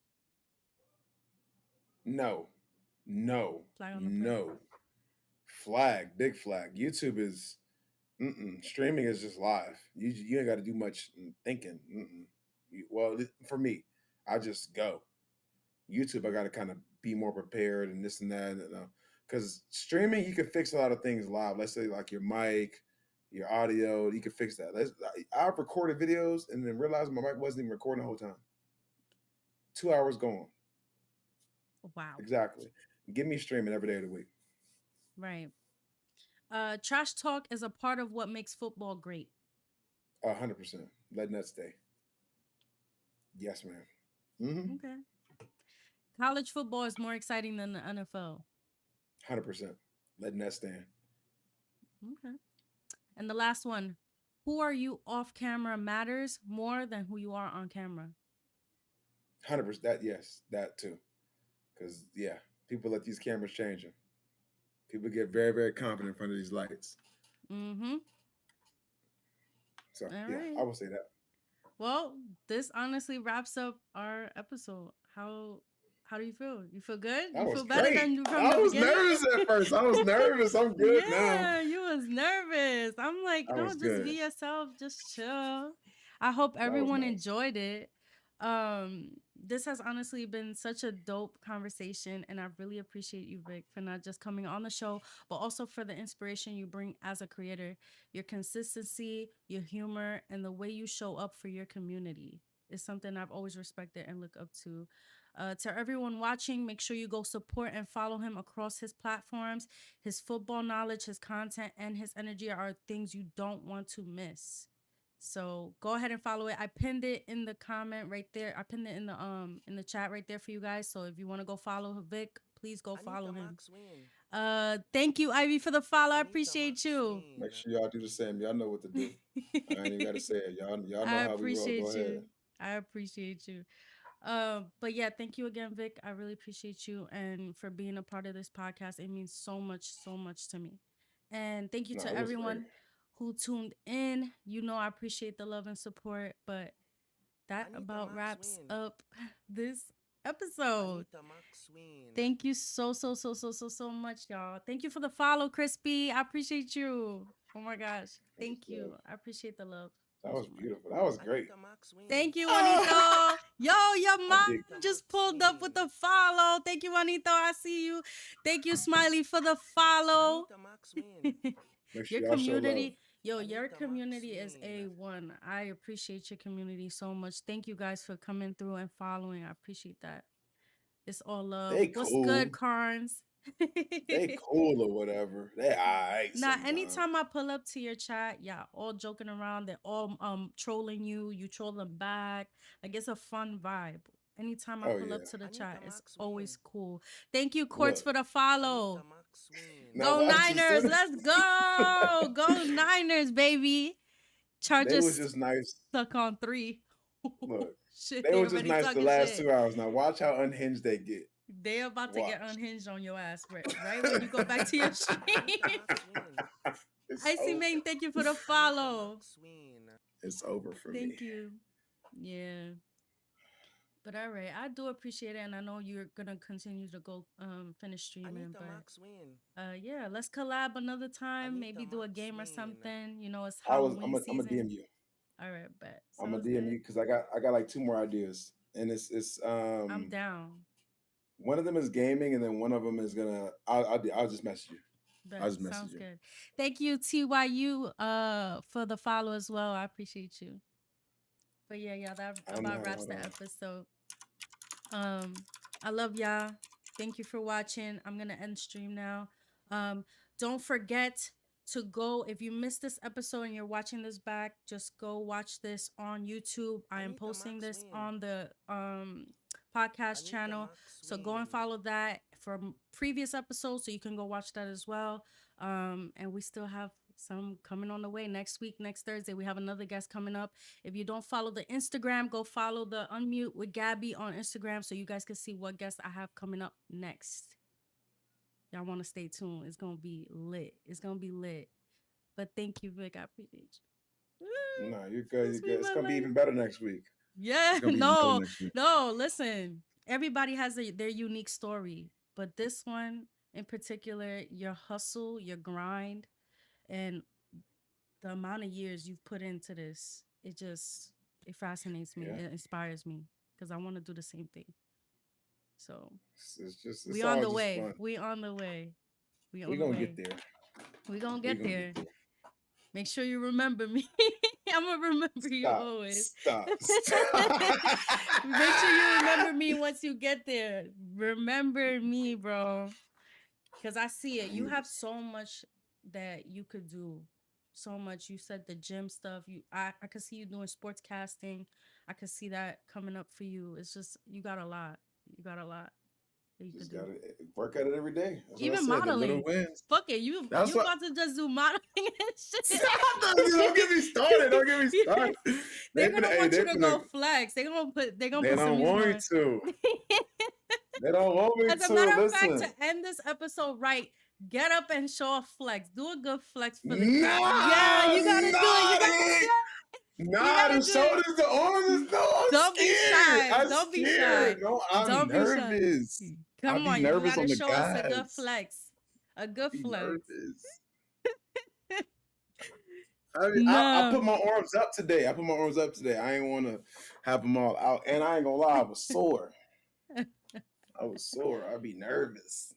No, no, Flag on the play. no. Flag, big flag. YouTube is streaming is just live. You ain't got to do much thinking. Well, for me, I just go. YouTube, I got to kind of be more prepared and this and that. Because streaming, you can fix a lot of things live. Let's say like your mic, your audio, you can fix that. I've recorded videos and then realized my mic wasn't even recording the whole time. 2 hours gone. Wow. Exactly. Give me streaming every day of the week. Right. Trash talk is a part of what makes football great. 100%. Letting that stay. Yes, ma'am. Mm-hmm. Okay. College football is more exciting than the NFL. 100%. Letting that stand. Okay. And the last one, who are you off camera matters more than who you are on camera. 100%. That yes, that too. Because yeah, people let these cameras change them. People get very, very confident in front of these lights. Mm-hmm. So All yeah, right. I would say that. Well, this honestly wraps up our episode. How do you feel? You feel good? That You was feel better great. than from I the was beginning? nervous at first. I was nervous. I'm good now. Yeah, you was nervous. I'm like, I no, was just be good. yourself, just chill. I hope That was everyone nice. enjoyed it. This has honestly been such a dope conversation, and I really appreciate you, Vic, for not just coming on the show, but also for the inspiration you bring as a creator. Your consistency, your humor, and the way you show up for your community is something I've always respected and look up to. To everyone watching, make sure you go support and follow him across his platforms. His football knowledge, his content, and his energy are things you don't want to miss. So go ahead and follow it. I pinned it in the comment right there. I pinned it in the chat right there for you guys. So if you want to go follow Vic, please go follow Anita him. Max win. Thank you, Ivy, for the follow. I Anita appreciate Max you. Make win. sure y'all do the same. Y'all know what to do. I ain't even got to say it. Y'all know I how we roll. Go appreciate ahead. you. I appreciate you. But yeah, thank you again, Vic. I really appreciate you and for being a part of this podcast. It means so much to me. And thank you No, to it was great. everyone who tuned in. You know, I appreciate the love and support. But that Anita about Max wraps win. up this episode. Anita Max win. Thank you so much, y'all. Thank you for the follow, Crispy. I appreciate you. Oh my gosh. That was Thank love. you. I appreciate the love That so was much. beautiful. That was great. Anita Max win. Thank you, Ah! Juanito. Yo, your I mom dig. Anita just Max pulled up with win. the follow. Thank you, Juanito. I see you. Thank you, Smiley, for the follow. Anita Max win. Make Your sure y'all show love. community, yo, your Anita Max community is win. A1. I appreciate your community so much. Thank you guys for coming through and following. I appreciate that. It's all love. They What's good, cool. Carnes? They cool or whatever. They alright Now, sometimes. anytime I pull up to your chat, yeah, all joking around, they're all trolling you, you troll them back. Like it's a fun vibe. Anytime I Oh pull up yeah. to the Anita chat, it's Max always win. cool. Thank you, Courts, Look. for the Anita follow. Max win. Now Go watch as Niners. soon as Let's go. Go Niners, baby. they was Chargers just nice. stuck on 3. Look. Shit, They they was just already nice the talking last shit. 2 hours. Now watch how unhinged they get. They about to get Watch. unhinged on your ass right when you go back to your Anita stream. Max win. It's Icy over. Main, thank you for the Anita follow. Max win. It's over for me. Thank you. Yeah. But all right, I do appreciate it, and I know you're gonna continue to go finish streaming. Anita But Max win. yeah, let's collab another time. Anita Maybe do a Max game or win. something. You know, it's I was Halloween I'm gonna season. DM you. All right, bet I'm gonna sounds DM good. you because I got like two more ideas. And it's I'm down. one of them is gaming and then one of them is gonna I'll just message you. I Bet. was Sounds messaging. good. Thank you, TYU, for the follow as well. I appreciate you. But yeah, yeah, that I don't know about how to wraps hold the on. episode. Um, I love y'all. Thank you for watching. I'm gonna end stream now. Um, don't forget to go if you missed this episode and you're watching this back, just go watch this on YouTube. I am Anita posting this Maxwin. on the podcast Anita channel. So go and Maxwin. follow that from previous episodes so you can go watch that as well. And we still have some coming on the way next week, next Thursday. We have another guest coming up. If you don't follow the Instagram, go follow the Unmute with Gabby on Instagram so you guys can see what guests I have coming up next. Y'all want to stay tuned. It's going to be lit. It's going to be lit. But thank you, Vic. I appreciate you. No, you're good. You're That's me, good. It's my gonna be lady. even better next week. Yeah, It's gonna be even better no, next week. no, listen. Everybody has their unique story. But this one in particular, your hustle, your grind, and the amount of years you've put into this, it fascinates me. Yeah. It inspires me because I want to do the same thing. So It's just we it's on all the just way. fun. We on the way. We We're on the gonna get way. there. We gonna We're get gonna get there. there. Make sure you remember me. I'm gonna remember you Stop. always. Stop. Stop. Make sure you remember me once you get there. Remember me, bro. Because I see it. You have 100%. so much that you could do. So much. You said the gym stuff. I could see you doing sports casting. I could see that coming up for you. It's just you got a lot. You got a lot that you could Just do. gotta work at it every day. That's what I Even said. The little modeling. wins. Fuck it. You That's you what. about to just do modeling and shit. Don't get me started. Don't get me started. They They're finna. gonna Hey, want they you to go finna. flex. They're gonna They put some don't music want me on. to. They don't want me As a to. matter of fact, Listen. to end this episode right, get up and show a flex. Do a good flex for the yeah, Nah, you gotta do it. You gotta nah, do it. You nah. gotta The do it. shoulders, the arms. No, I'm Don't be scared. shy. I'm Don't be scared. shy. No, I'm Don't be shy. nervous. I'll Come be on, you nervous gotta on the show us a good guys. flex. A I'll good be flex. nervous. I put No. my arms up today. I put my arms up today. I ain't want to have them all out. And I ain't gonna lie, I was sore. I was sore. I'd be nervous.